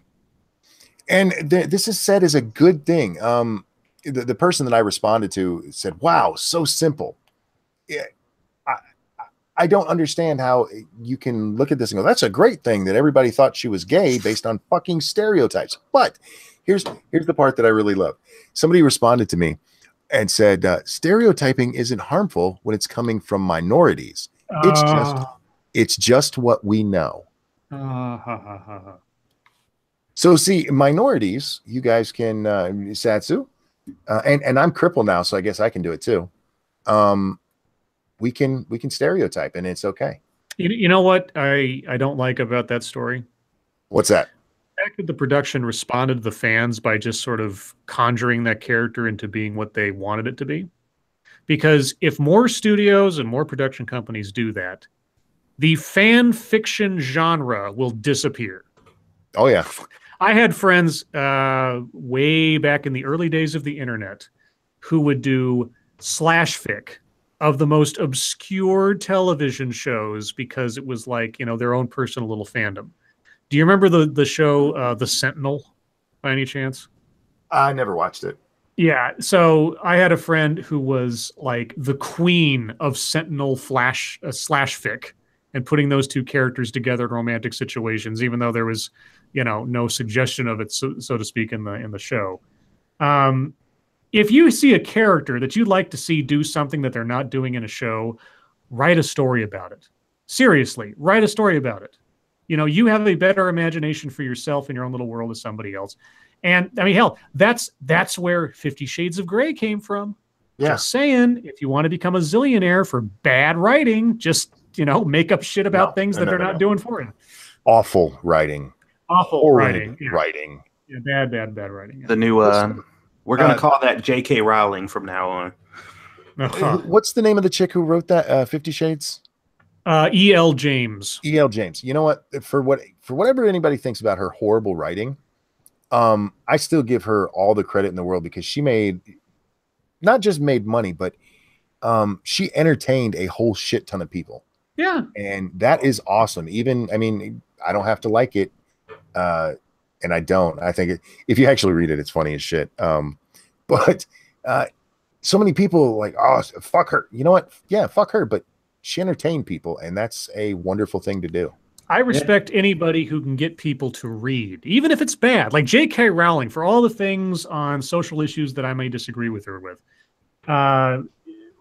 And this is said as a good thing. The person that I responded to said, "Wow, so simple." Yeah, I don't understand how you can look at this and go, "That's a great thing that everybody thought she was gay based on fucking stereotypes." But here's the part that I really love. Somebody responded to me and said, "Stereotyping isn't harmful when it's coming from minorities. It's just what we know." So see, minorities, you guys can Satsu, and I'm crippled now, so I guess I can do it too. We can stereotype, and it's okay. You know what I don't like about that story? What's that? The fact that the production responded to the fans by just sort of conjuring that character into being what they wanted it to be. Because if more studios and more production companies do that, the fan fiction genre will disappear. Oh, yeah. I had friends way back in the early days of the internet who would do slash fic of the most obscure television shows because it was like, their own personal little fandom. Do you remember the show The Sentinel by any chance? I never watched it. Yeah. So I had a friend who was like the queen of Sentinel slash fic and putting those two characters together in romantic situations, even though there was, no suggestion of it, so to speak, in the show. If you see a character that you'd like to see do something that they're not doing in a show, write a story about it. Seriously, write a story about it. You have a better imagination for yourself in your own little world as somebody else. And I mean, hell, that's where 50 Shades of Grey came from. Yeah. Just saying, if you want to become a zillionaire for bad writing, just, make up shit about things that they're not doing for you. Awful writing. Awful writing. Writing. Yeah, bad writing. Yeah. The new, we're going to call that J.K. Rowling from now on. What's the name of the chick who wrote that 50 Shades? E.L. James. E.L. James. You know what? For whatever anybody thinks about her horrible writing, I still give her all the credit in the world because she not just made money, but she entertained a whole shit ton of people. Yeah. And that is awesome. I don't have to like it. And I don't. I think if you actually read it, it's funny as shit. But so many people like, oh, fuck her. You know what? Yeah, fuck her. But she entertained people, and that's a wonderful thing to do. I respect anybody who can get people to read, even if it's bad. Like J.K. Rowling, for all the things on social issues that I may disagree with her with.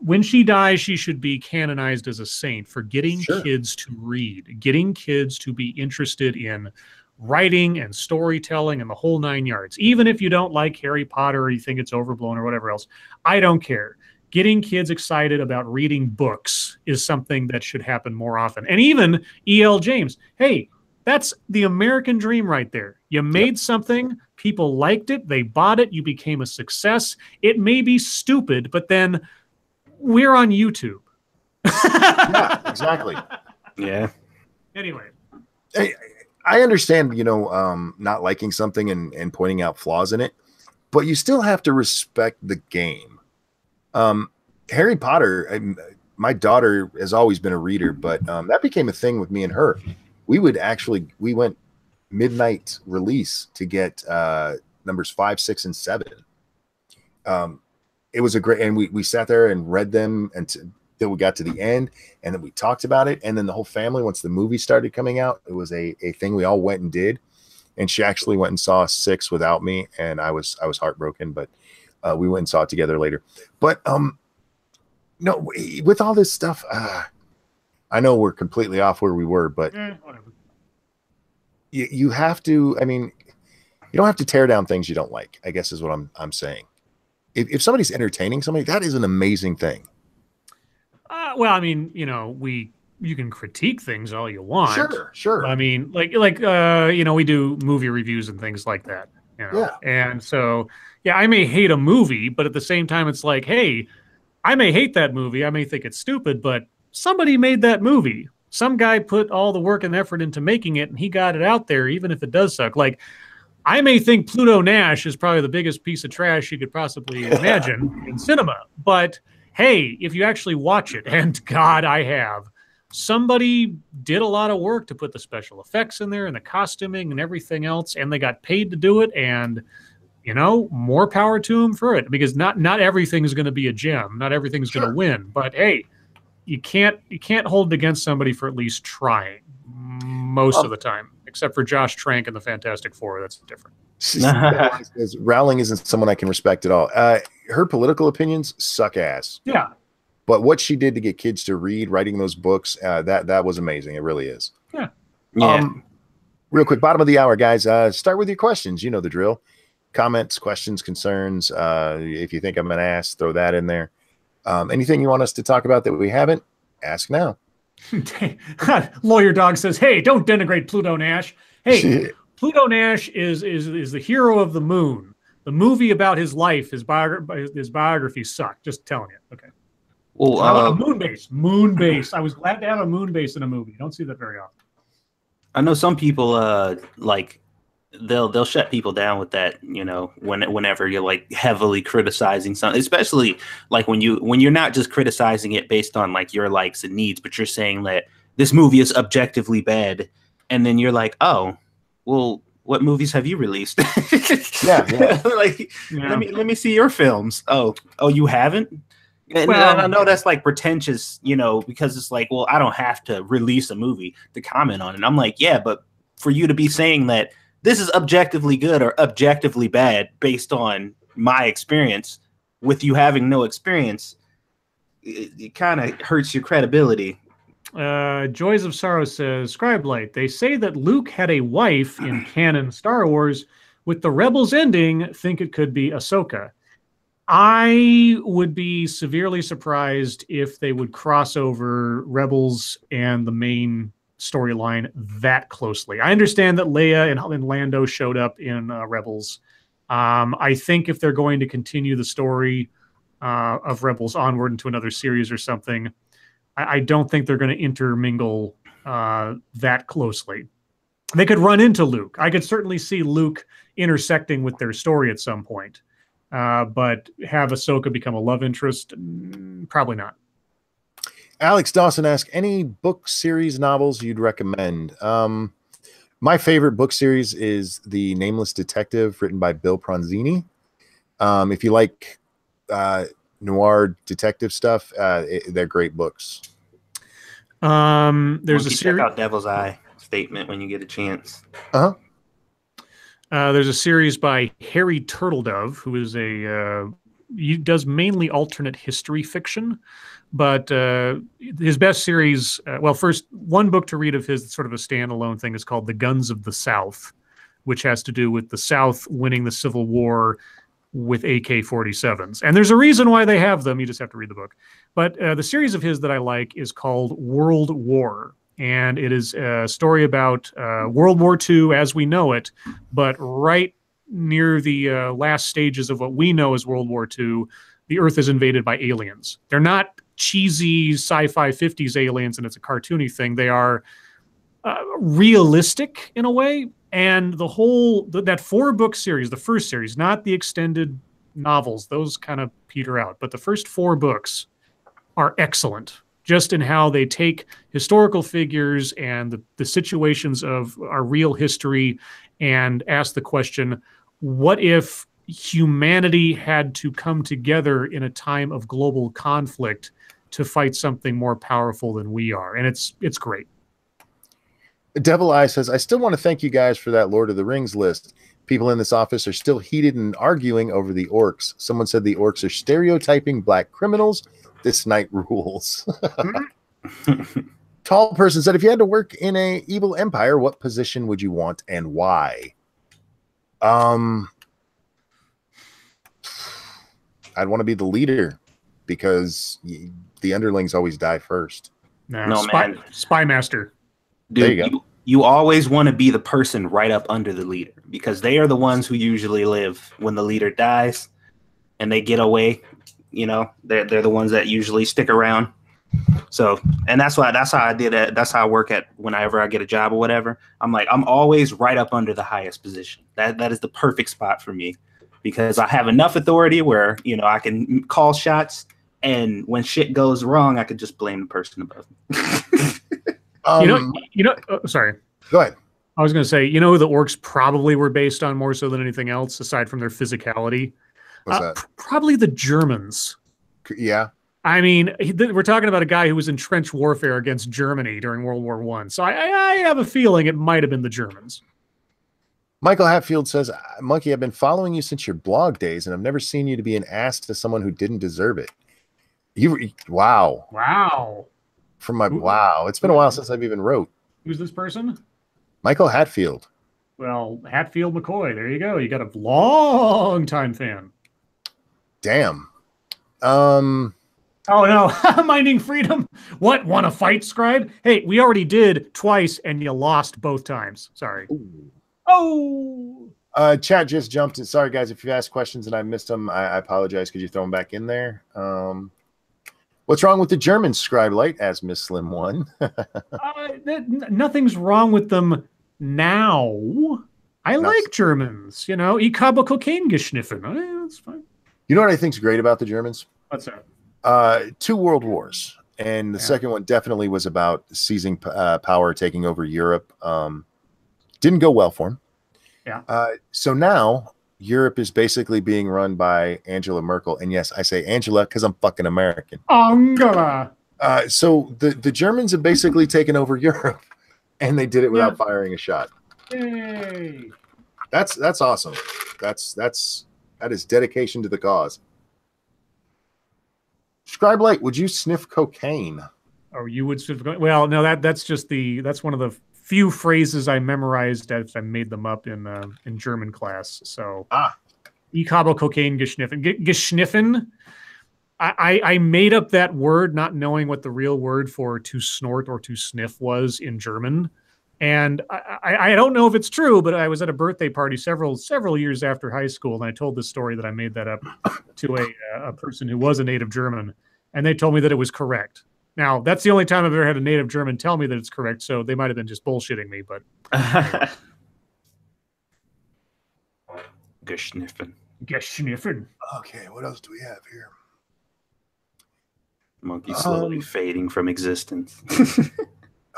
When she dies, she should be canonized as a saint for getting kids to read, getting kids to be interested in writing and storytelling and the whole 9 yards. Even if you don't like Harry Potter or you think it's overblown or whatever else, I don't care. Getting kids excited about reading books is something that should happen more often. And even E.L. James, hey, that's the American dream right there. You made something, people liked it, they bought it, you became a success. It may be stupid, but then we're on YouTube. Yeah, exactly. Yeah. Anyway. I understand, not liking something and pointing out flaws in it, but you still have to respect the game. Harry Potter, my daughter has always been a reader, but that became a thing with me and her. We went midnight release to get numbers 5, 6, and 7. It was a great, and we sat there and read them until we got to the end, and then we talked about it, and then the whole family, once the movie started coming out, it was a thing we all went and did. And she actually went and saw 6 without me, and I was heartbroken, but we went and saw it together later. But no, with all this stuff, I know we're completely off where we were, but you have to. You don't have to tear down things you don't like, I guess is what I'm saying. If somebody's entertaining somebody, that is an amazing thing. Well, you can critique things all you want. Sure. We do movie reviews and things like that. Yeah. And so, yeah, I may hate a movie, but at the same time, it's like, hey, I may hate that movie. I may think it's stupid, but somebody made that movie. Some guy put all the work and effort into making it, and he got it out there, even if it does suck. Like, I may think Pluto Nash is probably the biggest piece of trash you could possibly imagine in cinema. But hey, if you actually watch it, and God, I have, somebody did a lot of work to put the special effects in there and the costuming and everything else, and they got paid to do it. And, you know, more power to them for it, because not everything's going to be a gem. Not everything's going to win. But hey, you can't hold it against somebody for at least trying most of the time. Except for Josh Trank and the Fantastic Four. That's different. Rowling isn't someone I can respect at all. Her political opinions suck ass. Yeah. But what she did to get kids to read, writing those books, that was amazing. It really is. Yeah. Real quick, bottom of the hour, guys. Start with your questions. You know the drill. Comments, questions, concerns. If you think I'm an ass, throw that in there. Anything you want us to talk about that we haven't, ask now. Lawyer Dog says, "Hey, don't denigrate Pluto Nash. Hey, Pluto Nash is the hero of the moon. The movie about his life, his biography sucked. Just telling you." Okay. Well, moon base. I was glad to have a moon base in a movie. Don't see that very often. I know some people like they'll shut people down with that, you know, whenever you're like heavily criticizing something, especially like when you're not just criticizing it based on like your likes and needs, but you're saying that this movie is objectively bad, and then you're like, oh, well, what movies have you released? Like, let me see your films. Oh, you haven't? And I know that's like pretentious, you know, because it's like, well, I don't have to release a movie to comment on it. And I'm like, yeah, but for you to be saying that this is objectively good or objectively bad based on my experience, with you having no experience, it kind of hurts your credibility. Joys of Sorrow says, Scribe Light, they say that Luke had a wife in canon Star Wars. With the Rebels ending, think it could be Ahsoka. I would be severely surprised if they would cross over Rebels and the main storyline that closely. I understand that Leia and Lando showed up in Rebels. I think if they're going to continue the story of Rebels onward into another series or something, I don't think they're going to intermingle that closely. They could run into Luke. I could certainly see Luke intersecting with their story at some point. But have Ahsoka become a love interest? Probably not. Alex Dawson asks, any book series novels you'd recommend? My favorite book series is The Nameless Detective, written by Bill Pronzini. If you like noir detective stuff, they're great books. There's a series. Check out Devil's Eye Statement when you get a chance. There's a series by Harry Turtledove, who is he does mainly alternate history fiction, but his best series, first, one book to read of his, sort of a standalone thing, is called The Guns of the South, which has to do with the South winning the Civil War with AK-47s. And there's a reason why they have them. You just have to read the book. But the series of his that I like is called World War. And it is a story about World War II as we know it, but right near the last stages of what we know as World War II, the Earth is invaded by aliens. They're not cheesy sci-fi 50s aliens and it's a cartoony thing. They are realistic in a way. And the whole, that 4-book series, the first series, not the extended novels, those kind of peter out, but the first 4 books are excellent, just in how they take historical figures and the situations of our real history and ask the question, what if humanity had to come together in a time of global conflict to fight something more powerful than we are? And it's great. Devil Eye says, I still want to thank you guys for that Lord of the Rings list. People in this office are still heated and arguing over the orcs. Someone said the orcs are stereotyping black criminals. This night rules. Tall person said, if you had to work in a evil empire, what position would you want and why? I'd want to be the leader because the underlings always die first. No, man. Spy master. Dude, there you always want to be the person right up under the leader because they are the ones who usually live when the leader dies and they get away. You know, they're the ones that usually stick around. So, and that's how I did it. That's how I work at whenever I get a job or whatever. I'm always right up under the highest position. That is the perfect spot for me because I have enough authority where, I can call shots, and when shit goes wrong, I could just blame the person above me. Sorry. Go ahead. I was going to say, the orcs probably were based on more so than anything else, aside from their physicality. What's that? Probably the Germans. Yeah. I mean, we're talking about a guy who was in trench warfare against Germany during World War I. So I have a feeling it might have been the Germans. Michael Hatfield says, Monkey, I've been following you since your blog days, and I've never seen you to be an ass to someone who didn't deserve it. Wow. Wow. It's been a while since I've even wrote. Who's this person? Michael Hatfield. Well, Hatfield McCoy. There you go. You got a long time fan. Damn. Oh no, Minding Freedom. What, want to fight, Scribe? Hey, we already did twice and you lost both times. Sorry. Ooh. Oh. Chat just jumped in. Sorry guys, if you asked questions and I missed them, I apologize. Could you throw them back in there? What's wrong with the German Scribe Light? Asked Miss Slim One. Nothing's wrong with them now. I like Germans, Ich habe Cocaine geschniffen. That's fine. You know what I think's great about the Germans? What's that? 2 world wars, and the second one definitely was about seizing power, taking over Europe. Didn't go well for him. Yeah. So now Europe is basically being run by Angela Merkel, and yes, I say Angela because I'm fucking American. Angela. So the Germans have basically taken over Europe, and they did it without firing a shot. Yay! That's awesome. That is dedication to the cause. Scribe Light, would you sniff cocaine? Oh, you would sniff cocaine? Well, no, that's one of the few phrases I memorized as I made them up in German class. So, Ich habe Cocaine geschniffen. Geschniffen. I made up that word not knowing what the real word for to snort or to sniff was in German. And I don't know if it's true, but I was at a birthday party several years after high school, and I told this story that I made that up to a person who was a native German, and they told me that it was correct. Now, that's the only time I've ever had a native German tell me that it's correct, so they might have been just bullshitting me, but... Geschniffen. Geschniffen. Okay, what else do we have here? Monkey slowly fading from existence.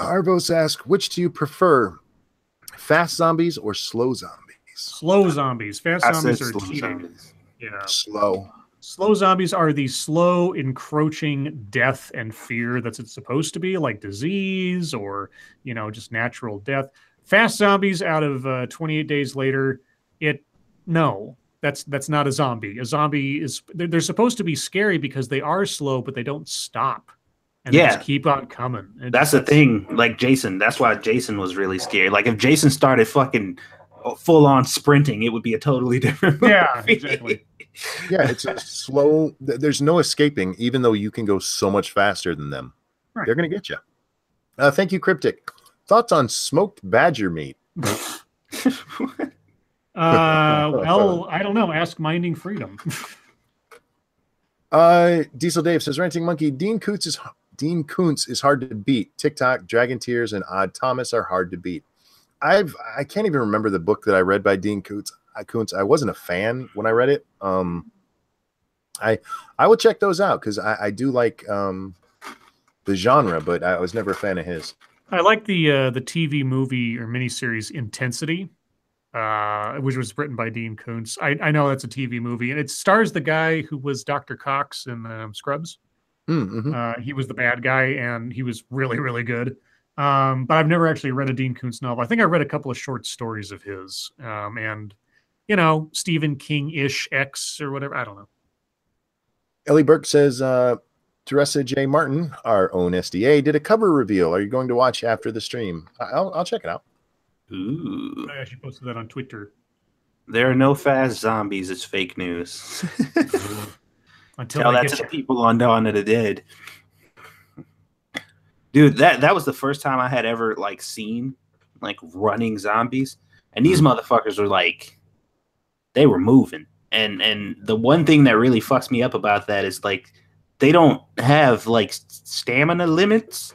Arvos asks, which do you prefer, fast zombies or slow zombies? Slow zombies. Fast zombies are cheating. Yeah. Slow zombies are the slow, encroaching death and fear that's it's supposed to be, like disease or, just natural death. Fast zombies out of 28 Days Later, that's not a zombie. A zombie is, they're supposed to be scary because they are slow, but they don't stop. And they just keep on coming. That's the thing. Like Jason, that's why Jason was really scary. Like if Jason started fucking full on sprinting, it would be a totally different movie. Yeah, exactly. Yeah, it's a slow. There's no escaping, even though you can go so much faster than them. Right. They're going to get you. Thank you, Cryptic. Thoughts on smoked badger meat? Well, I don't know. Ask Minding Freedom. Diesel Dave says, Ranting Monkey, Dean Koontz is hard to beat. TikTok, Dragon Tears, and Odd Thomas are hard to beat. I can't even remember the book that I read by Dean Koontz. I wasn't a fan when I read it. I will check those out because I do like the genre, but I was never a fan of his. I like the TV movie or miniseries Intensity, which was written by Dean Koontz. I know that's a TV movie, and it stars the guy who was Dr. Cox in Scrubs. Mm-hmm. He was the bad guy, and he was really, really good. But I've never actually read a Dean Koontz novel. I think I read a couple of short stories of his, and Stephen King-ish X or whatever. I don't know. Ellie Burke says, Teresa J. Martin, our own SDA, did a cover reveal. Are you going to watch after the stream? I'll check it out. Ooh. I actually posted that on Twitter. There are no fast zombies. It's fake news. Tell that to the people on Dawn of the Dead. Dude, that was the first time I had ever seen running zombies, and these motherfuckers were they were moving. And the one thing that really fucks me up about that is they don't have like stamina limits.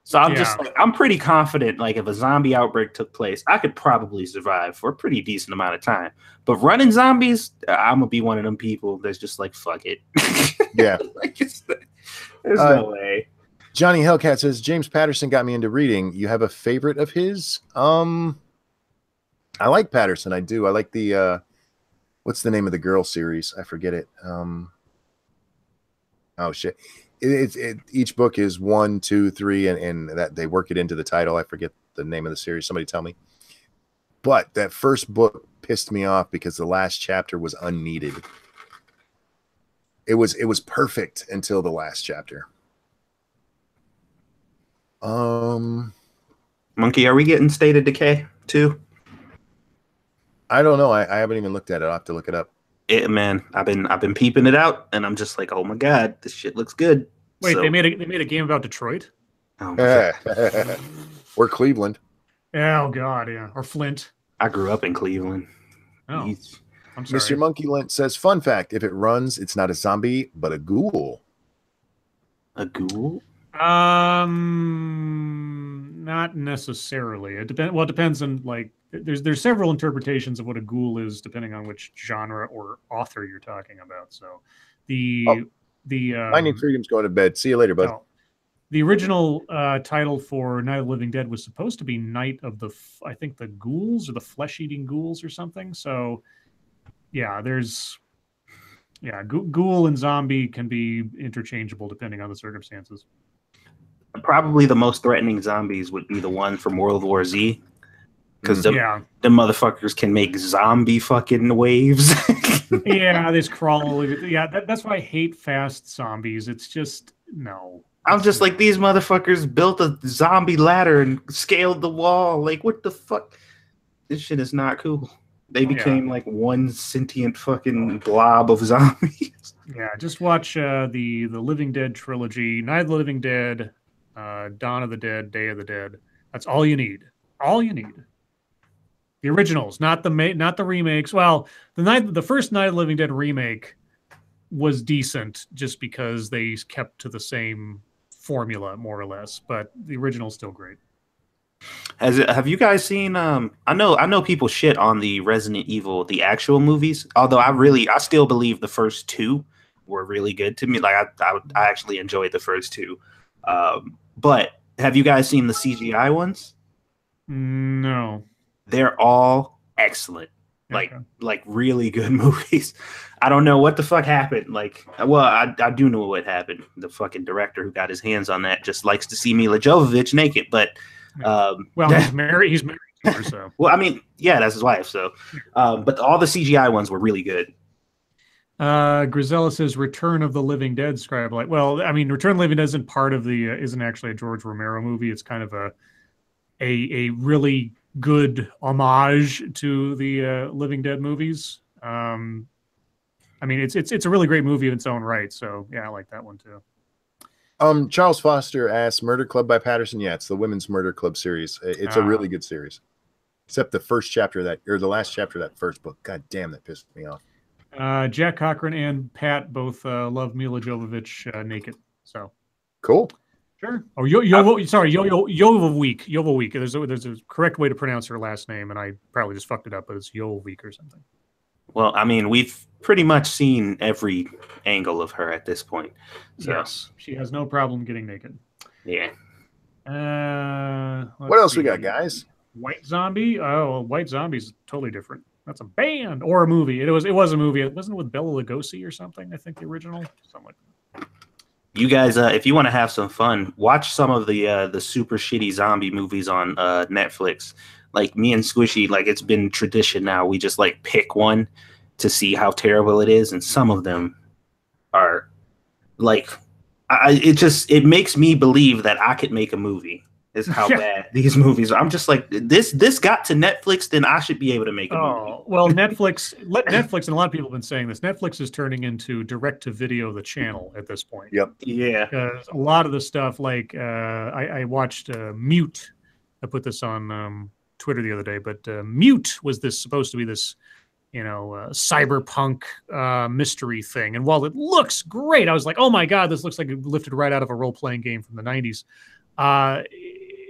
So I'm just like, I'm pretty confident, like, if a zombie outbreak took place, I could probably survive for a pretty decent amount of time. But running zombies, I'm gonna be one of them people that's just like, fuck it. Yeah. Like, there's no way. Johnny Hellcat says, James Patterson got me into reading. You have a favorite of his? I like Patterson. I do. I like the what's the name of the girl series? I forget it. Oh shit. Each book is 1, 2, 3, and that they work it into the title. I forget the name of the series. Somebody tell me. But that first book pissed me off because the last chapter was unneeded. It was perfect until the last chapter. Monkey, are we getting State of Decay too? I don't know. I haven't even looked at it. I'll have to look it up. Man, I've been peeping it out, and I'm just like, oh my god, this shit looks good. Wait, so, they made a game about Detroit? Oh my god. Or Cleveland. Oh god, yeah. Or Flint. I grew up in Cleveland. Oh, I'm sorry. Mr. Monkey Lint says, fun fact, if it runs, it's not a zombie, but a ghoul. A ghoul? Not necessarily. It depends on, like, there's several interpretations of what a ghoul is depending on which genre or author you're talking about. So Finding Freedom's going to bed. See you later, bud. No, the original title for Night of the Living Dead was supposed to be Night of the Ghouls or the Flesh-Eating Ghouls or something. So yeah, ghoul and zombie can be interchangeable depending on the circumstances. Probably the most threatening zombies would be the one from World War Z. Because the motherfuckers can make zombie fucking waves. Yeah, they just crawl. Yeah, that's why I hate fast zombies. It's just, no. I'm just like, these motherfuckers built a zombie ladder and scaled the wall. Like, what the fuck? This shit is not cool. They became like one sentient fucking blob of zombies. Yeah, just watch the Living Dead trilogy, Night of the Living Dead, Dawn of the Dead, Day of the Dead. That's all you need. All you need. The originals, not the remakes. Well, the first Night of the Living Dead remake was decent just because they kept to the same formula more or less, but the original's still great. Have you guys seen? I know people shit on the Resident Evil, the actual movies. Although I still believe the first two were really good to me. Like I actually enjoyed the first two. But have you guys seen the CGI ones? No. They're all excellent. Like really good movies. I don't know what the fuck happened. Like, well, I do know what happened. The fucking director who got his hands on that just likes to see Mila Jovovich naked. But well, he's married. He's married to her, so. Well, I mean, yeah, that's his wife. So, but all the CGI ones were really good. Grisella says Return of the Living Dead, Scribe. Like, well, I mean, Return of the Living Dead isn't part of the isn't actually a George Romero movie. It's kind of a really good homage to the Living Dead movies. I mean, it's a really great movie in its own right. So yeah, I like that one too. Charles Foster asks, Murder Club by Patterson. Yeah, it's the Women's Murder Club series. It's a really good series, except the first chapter the last chapter of that first book. God damn, that pissed me off. Jack Cochran and Pat both love Mila Jovovich naked. So cool. Sure. Oh, Jovovich. Jovovich. There's a correct way to pronounce her last name, and I probably just fucked it up, but it's Jovovich or something. Well, I mean, we've pretty much seen every angle of her at this point. So. Yes, she has no problem getting naked. Yeah. What else we got, guys? White Zombie. Oh, White Zombie is totally different. That's a band or a movie. It was a movie. It wasn't with Bela Lugosi or something. I think the original, something like that. You guys, if you want to have some fun, watch some of the super shitty zombie movies on Netflix. Like me and Squishy, like it's been tradition now. We just like pick one to see how terrible it is, and some of them are like, it makes me believe that I could make a movie. Is how bad these movies are. I'm just like, this got to Netflix, then I should be able to make a movie. Well, Netflix, and a lot of people have been saying this, Netflix is turning into direct-to-video the channel at this point. Yep. Yeah. Because a lot of the stuff, like, I watched Mute. I put this on Twitter the other day, but Mute was supposed to be this, cyberpunk mystery thing. And while it looks great, I was like, oh my God, this looks like it lifted right out of a role-playing game from the 90s.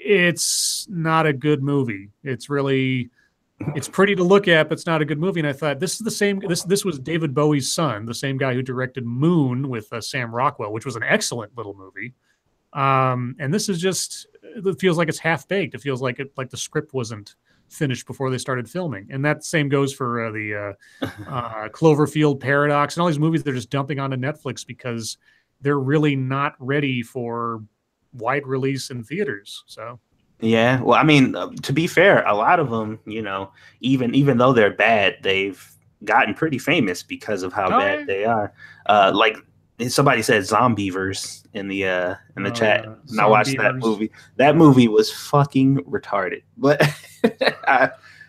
It's not a good movie. It's pretty to look at, but it's not a good movie. And I thought, this is the same. This was David Bowie's son, the same guy who directed Moon with Sam Rockwell, which was an excellent little movie. And this is it feels like it's half-baked. It feels like the script wasn't finished before they started filming. And that same goes for the Cloverfield Paradox and all these movies they're just dumping onto Netflix because they're really not ready for wide release in theaters. So yeah, well, I mean, to be fair, a lot of them, even though they're bad, they've gotten pretty famous because of how bad they are. Like somebody said Zombieverse in the chat, and I watched that movie. That movie was fucking retarded, but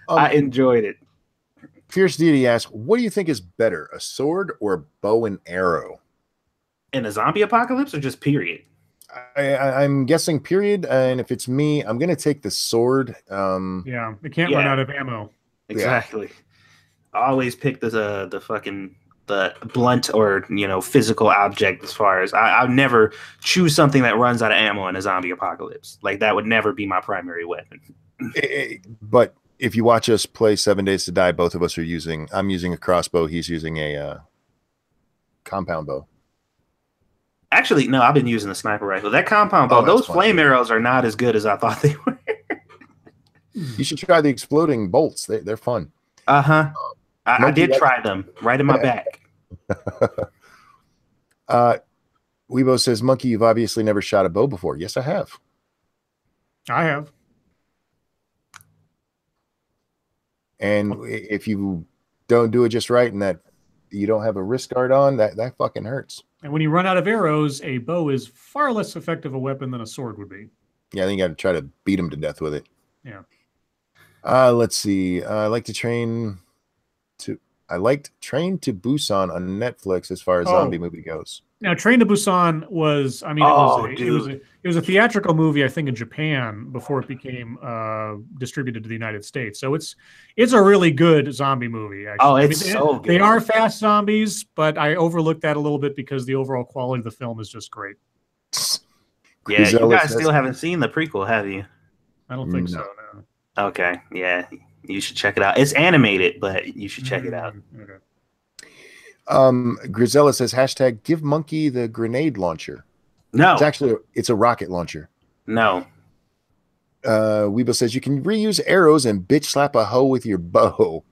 I enjoyed it. Fierce Deity asks, what do you think is better, a sword or a bow and arrow? In a zombie apocalypse or just period? I'm guessing period, and if it's me, I'm going to take the sword. Yeah, it can't run out of ammo. Exactly. I always pick the blunt or physical object. As far as I'll never choose something that runs out of ammo in a zombie apocalypse. Like that would never be my primary weapon. But if you watch us play 7 Days to Die, both of us are I'm using a crossbow. He's using a compound bow. Actually, no, I've been using the sniper rifle. That compound bow, those flame arrows are not as good as I thought they were. You should try the exploding bolts. They're fun. I did try them right in my back. Weibo says, Monkey, you've obviously never shot a bow before. Yes, I have. I have. And if you don't do it just right and that you don't have a wrist guard on, that fucking hurts. And when you run out of arrows, a bow is far less effective a weapon than a sword would be. Yeah, I think you got to try to beat him to death with it. Yeah. Let's see. I liked Train to Busan on Netflix as far as zombie movie goes. Now, Train to Busan was, it was a theatrical movie, I think, in Japan before it became distributed to the United States. So it's a really good zombie movie, actually. Oh, it's so good. They are fast zombies, but I overlooked that a little bit because the overall quality of the film is just great. Yeah, you guys still haven't seen the prequel, have you? I don't think so, no. Okay, yeah. You should check it out. It's animated, but you should check it out. Okay. Grisella says, hashtag give Monkey the grenade launcher. No. It's a rocket launcher. No. Weibo says you can reuse arrows and bitch slap a hoe with your bow.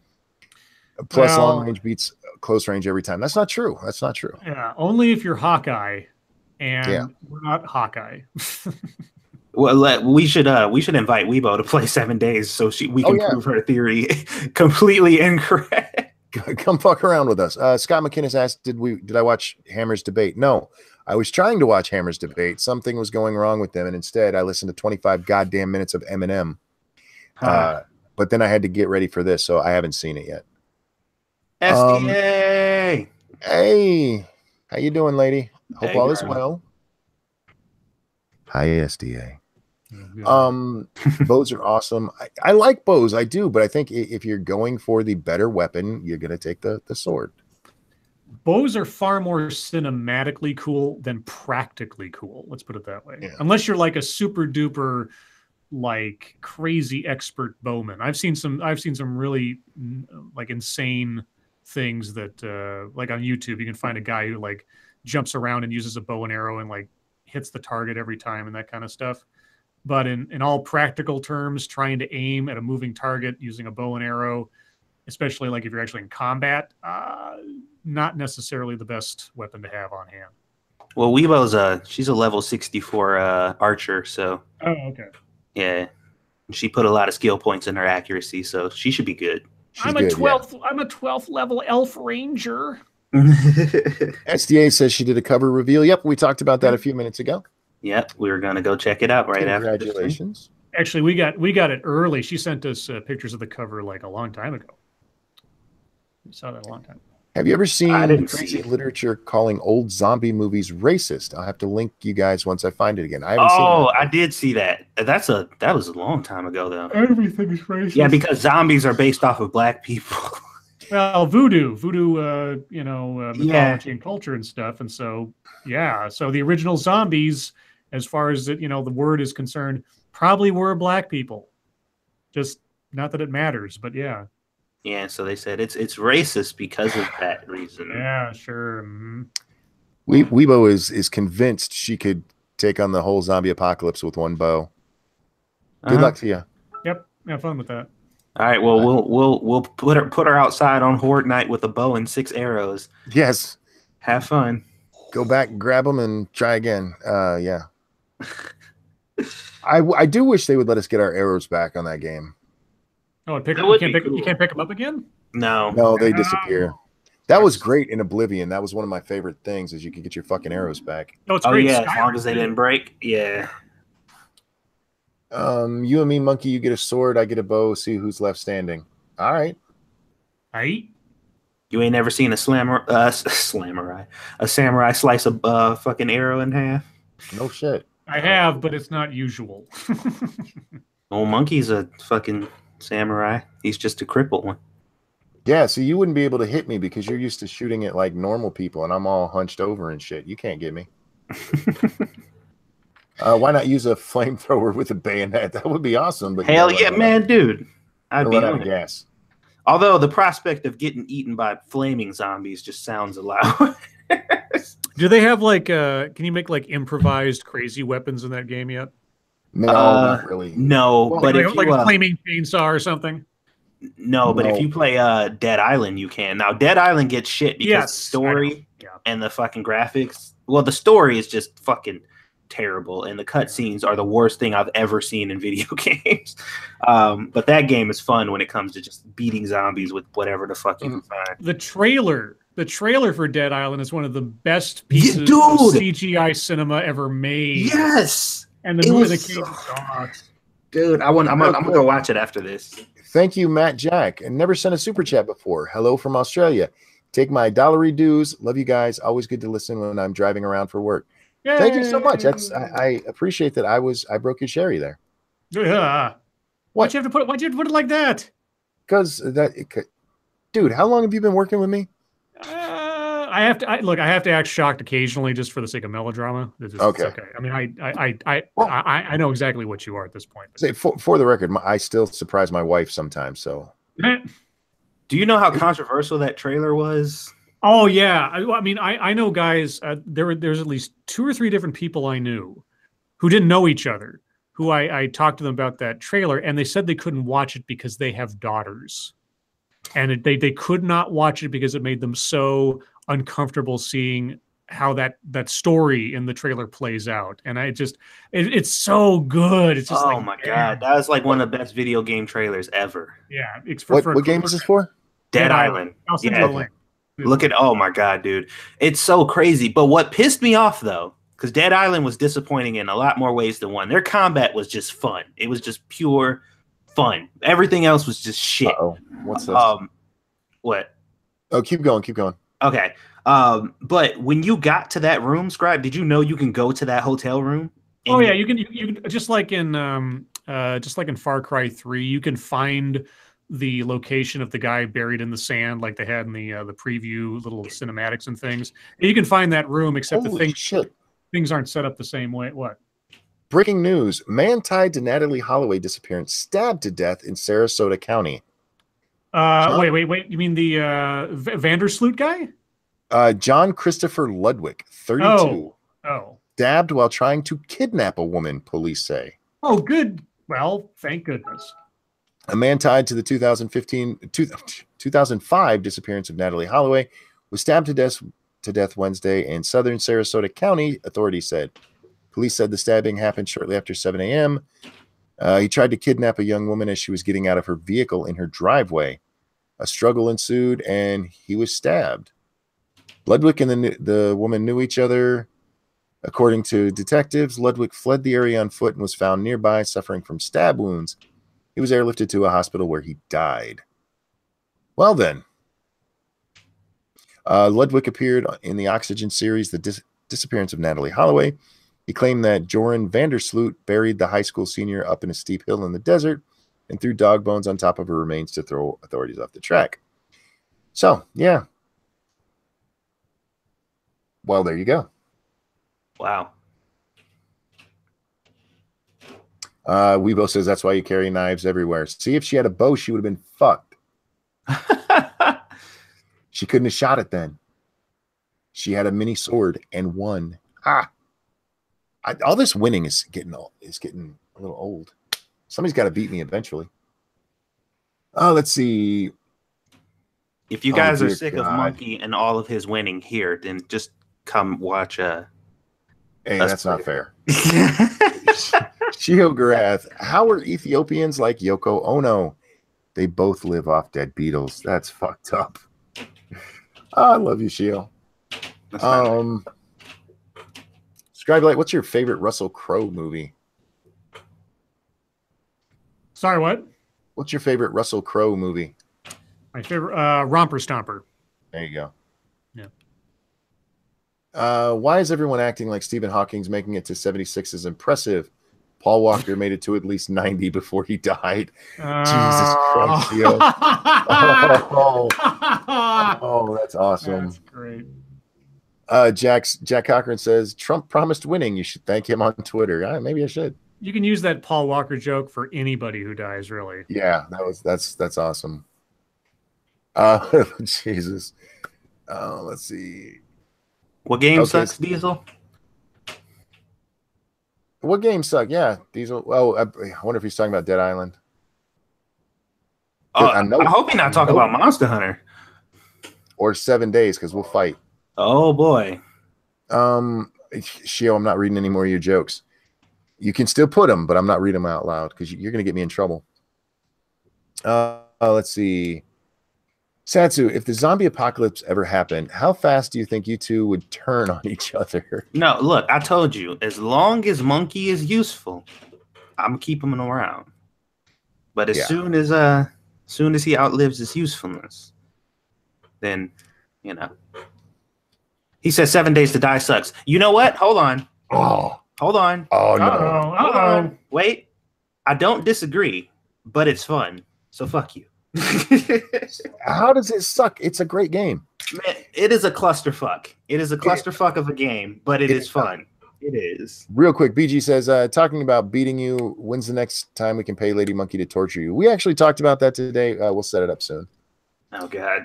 Plus long range beats close range every time. That's not true. Yeah, only if you're Hawkeye, and we're not Hawkeye. Well, we should invite Weibo to play 7 Days so we can prove her theory completely incorrect. Come fuck around with us. Scott McKinnis asked, did I watch Hammer's debate? No, I was trying to watch Hammer's debate. Something was going wrong with them, and instead I listened to 25 goddamn minutes of Eminem. But then I had to get ready for this, so I haven't seen it yet. SDA. Hey, how you doing, lady? Hope all is well. Hi, SDA. Bows are awesome. I like bows, I do, but I think if you're going for the better weapon, you're going to take the sword. Bows are far more cinematically cool than practically cool. Let's put it that way. Yeah. Unless you're like a super duper, like crazy expert bowman. I've seen some really like insane things that like on YouTube, you can find a guy who like jumps around and uses a bow and arrow and like hits the target every time and that kind of stuff. But in all practical terms, trying to aim at a moving target using a bow and arrow, especially like if you're actually in combat, not necessarily the best weapon to have on hand. Well, Weibo's she's a level 64 archer, so. Oh, okay. Yeah, she put a lot of skill points in her accuracy, so she should be good. I'm a 12th level elf ranger. SDA says she did a cover reveal. Yep, we talked about that a few minutes ago. Yep, we were gonna go check it out right after. Congratulations! Actually, we got it early. She sent us pictures of the cover like a long time ago. We saw that a long time. Have you ever seen crazy literature calling old zombie movies racist? I'll have to link you guys once I find it again. I haven't seen that. I did see that. That was a long time ago though. Everything is racist. Yeah, because zombies are based off of black people. Well, voodoo, mythology and culture and stuff. And so, yeah. So the original zombies, as far as the word is concerned, probably were black people. Just not that it matters, but yeah. Yeah. So they said it's racist because of that reason. Yeah, sure. Weibo is convinced she could take on the whole zombie apocalypse with one bow. Good luck to you. Yep. Have fun with that. All right. Well, we'll put her outside on Horde Night with a bow and 6 arrows. Yes. Have fun. Go back, grab them, and try again. Yeah. I do wish they would let us get our arrows back on that game. Oh, you can't pick them up again? No, they disappear. That was great in Oblivion. That was one of my favorite things, is you could get your fucking arrows back. Oh, it's great. Yeah, as long as they didn't break. Yeah. You and me, Monkey, you get a sword, I get a bow, see who's left standing. All right. You ain't never seen a samurai slice a fucking arrow in half? No shit. I have, but it's not usual. Old Monkey's a fucking samurai. He's just a crippled one. Yeah, so you wouldn't be able to hit me because you're used to shooting at like normal people, and I'm all hunched over and shit. You can't get me. Why not use a flamethrower with a bayonet? That would be awesome. But hell yeah, man, dude! I'd be out of gas. Although the prospect of getting eaten by flaming zombies just sounds allowed. Do they have like can you make like improvised crazy weapons in that game yet? No, not really. No, well, but like, if like you, a flaming chainsaw or something. No, but if you play Dead Island, you can. Now, Dead Island gets shit because the story and the fucking graphics. Well, the story is just fucking terrible, and the cutscenes are the worst thing I've ever seen in video games. But that game is fun when it comes to just beating zombies with whatever the fuck you can find. The trailer for Dead Island is one of the best pieces of CGI cinema ever made. Yes, and the movie that came. Dude, I'm gonna go watch it after this. Thank you, Matt Jack. And never sent a super chat before. Hello from Australia. Take my dollary dues. Love you guys. Always good to listen when I'm driving around for work. Yay. Thank you so much. I appreciate that. I broke your sherry there. Yeah. Why'd you have to put it like that? Because dude, how long have you been working with me? I have to act shocked occasionally just for the sake of melodrama. It's okay. I mean, I know exactly what you are at this point. Say for the record, I still surprise my wife sometimes. So, do you know how controversial that trailer was? Oh yeah, I mean, I know guys. There's at least 2 or 3 different people I knew who didn't know each other. Who I talked to them about that trailer, and they said they couldn't watch it because they have daughters, and they could not watch it because it made them so uncomfortable seeing how that story in the trailer plays out. And it's so good. It's just my god, that was like one of the best video game trailers ever. Yeah, what game is this for? Dead Island. Look at, oh my god, dude, it's so crazy. But what pissed me off though, because Dead Island was disappointing in a lot more ways than one. Their combat was just fun. It was just pure fun. Everything else was just shit. What's this? What? Oh, keep going. Okay. But when you got to that room, Scribe, did you know you can go to that hotel room? Oh yeah, you can just like in Far Cry 3, you can find the location of the guy buried in the sand like they had in the preview little cinematics and things. You can find that room, except things aren't set up the same way. What? Breaking news. Man tied to Natalie Holloway disappearance stabbed to death in Sarasota County. Wait. You mean the Vandersloot guy? John Christopher Ludwig, 32. Oh. Stabbed while trying to kidnap a woman, police say. Oh, good. Well, thank goodness. A man tied to the 2005 disappearance of Natalie Holloway was stabbed to death Wednesday in southern Sarasota County, authorities said. Police said the stabbing happened shortly after 7 a.m. He tried to kidnap a young woman as she was getting out of her vehicle in her driveway. A struggle ensued, and he was stabbed. Ludwig and the woman knew each other. According to detectives, Ludwig fled the area on foot and was found nearby, suffering from stab wounds. He was airlifted to a hospital where he died. Well then. Ludwig appeared in the Oxygen series, The Disappearance of Natalie Holloway. He claimed that Joran Vandersloot buried the high school senior up in a steep hill in the desert and threw dog bones on top of her remains to throw authorities off the track. So, yeah. Well, there you go. Wow. Weebo says that's why you carry knives everywhere. See, if she had a bow, she would have been fucked. She couldn't have shot it then. She had a mini sword and won. All this winning is getting a little old. Somebody's got to beat me eventually. Let's see. If you guys are sick of Monkey and all of his winning here, then just come watch. Hey, that's not fair. Shio Garath, how are Ethiopians like Yoko Ono? They both live off dead Beatles. That's fucked up. I love you, Shio. Scribe Light, what's your favorite Russell Crowe movie? Sorry, what? What's your favorite Russell Crowe movie? My favorite Romper Stomper. There you go. Yeah. Why is everyone acting like Stephen Hawking's making it to 76 is impressive? Paul Walker made it to at least 90 before he died. Jesus Christ, Theo. Oh, that's awesome. That's great. Jack Cochran says Trump promised winning. You should thank him on Twitter. Maybe I should. You can use that Paul Walker joke for anybody who dies, really. Yeah, that's awesome. Jesus. Let's see. What game sucks, Diesel? What game suck? Yeah, Diesel. Oh, I wonder if he's talking about Dead Island. I hope he's not talking about Monster Hunter or 7 days, because we'll fight. Oh boy. Shio, I'm not reading any more of your jokes. You can still put them, but I'm not reading them out loud because you're going to get me in trouble. Let's see. Satsu, if the zombie apocalypse ever happened, how fast do you think you two would turn on each other? No, look, I told you, as long as Monkey is useful, I'm keeping him around. But as soon as he outlives his usefulness, then, you know. He says 7 days to die sucks. You know what? Hold on. Hold on. Oh, no. Hold on. Wait. I don't disagree, but it's fun. So fuck you. How does it suck? It's a great game. Man, it is a clusterfuck. It is a clusterfuck of a game, but it is fun. It is. Real quick, BG says, talking about beating you, when's the next time we can pay Lady Monkey to torture you? We actually talked about that today. We'll set it up soon. Oh, God.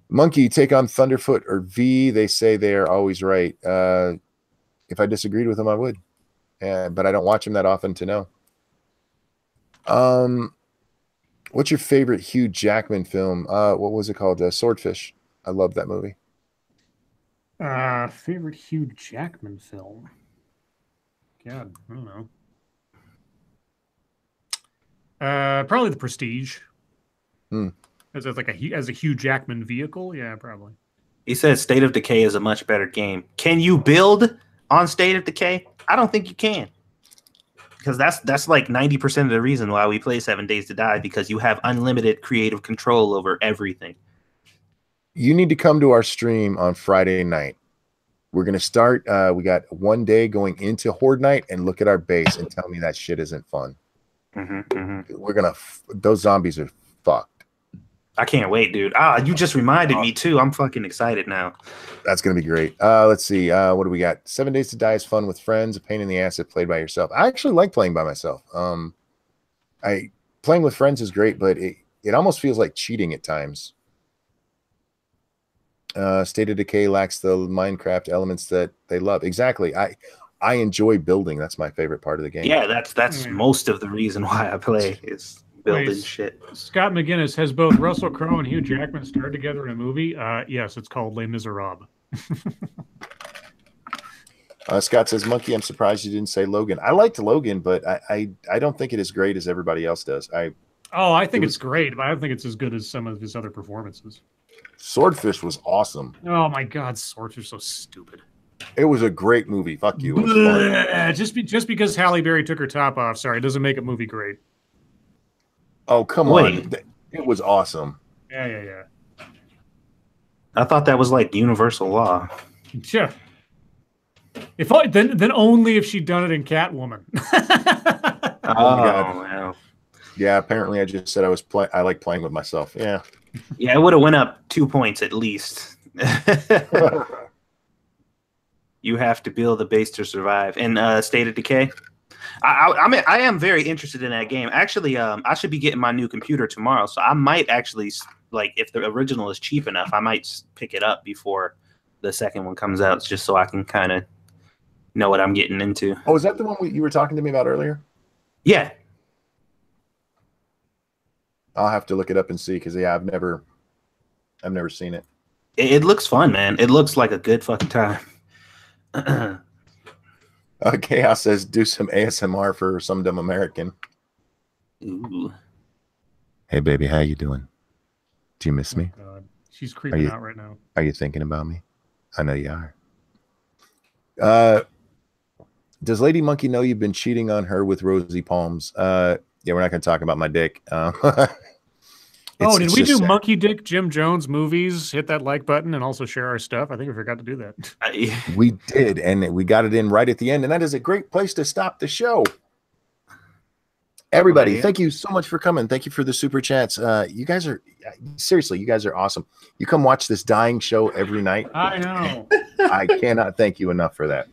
Monkey, take on Thunderfoot or V. They say they are always right. If I disagreed with them, I would. But I don't watch them that often to know. What's your favorite Hugh Jackman film? What was it called? Swordfish. I love that movie. Favorite Hugh Jackman film? God, I don't know. Probably The Prestige. As a Hugh Jackman vehicle, yeah, probably. He said State of Decay is a much better game. Can you build on State of Decay? I don't think you can. Because that's like 90% of the reason why we play 7 Days to Die, because you have unlimited creative control over everything. You need to come to our stream on Friday night. We're going to start. We got 1 day going into Horde Night, and look at our base and tell me that shit isn't fun. We're going to – those zombies are fucked. I can't wait, dude. You just reminded me, too. I'm fucking excited now. That's going to be great. Let's see. What do we got? 7 Days to Die is fun with friends. A pain in the ass if played by yourself. I actually like playing by myself. Playing with friends is great, but it almost feels like cheating at times. State of Decay lacks the Minecraft elements that they love. Exactly. I enjoy building. That's my favorite part of the game. Yeah, that's most of the reason why I play is building shit. Scott McGinnis, has both Russell Crowe and Hugh Jackman starred together in a movie? Yes, it's called Les Miserables. Scott says, Monkey, I'm surprised you didn't say Logan. I liked Logan, but I don't think it is great as everybody else does. I think it's great, but I don't think it's as good as some of his other performances. Swordfish was awesome. Oh my God, Swordfish is so stupid. It was a great movie. Fuck you. Just because Halle Berry took her top off, sorry, it doesn't make a movie great. Oh, come on. It was awesome. Yeah. I thought that was like universal law. Yeah. Then only if she'd done it in Catwoman. Oh my God. Wow. Yeah, apparently I just said I like playing with myself. Yeah. Yeah, it would have went up 2 points at least. You have to build the base to survive. And State of Decay. I am very interested in that game. Actually, I should be getting my new computer tomorrow, so I might actually, like, if the original is cheap enough, I might pick it up before the second one comes out, just so I can kind of know what I'm getting into. Oh, is that the one you were talking to me about earlier? Yeah. I'll have to look it up and see, because I've never seen it. It looks fun, man. It looks like a good fucking time. Chaos says, do some ASMR for some dumb American. Ooh. Hey, baby, how you doing? Do you miss me? God. She's creeping out right now. Are you thinking about me? I know you are. Does Lady Monkey know you've been cheating on her with rosy palms? Yeah, we're not going to talk about my dick. Did we do Monkey Dick Jim Jones movies? Hit that like button and also share our stuff. I think we forgot to do that. We did, and we got it in right at the end, and that is a great place to stop the show. Everybody, thank you so much for coming. Thank you for the super chats. You guys are awesome. You come watch this dying show every night. I know. I cannot thank you enough for that.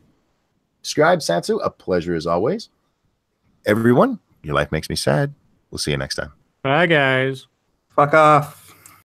Scribe, Satsu, a pleasure as always. Everyone, your life makes me sad. We'll see you next time. Bye, guys. Fuck off.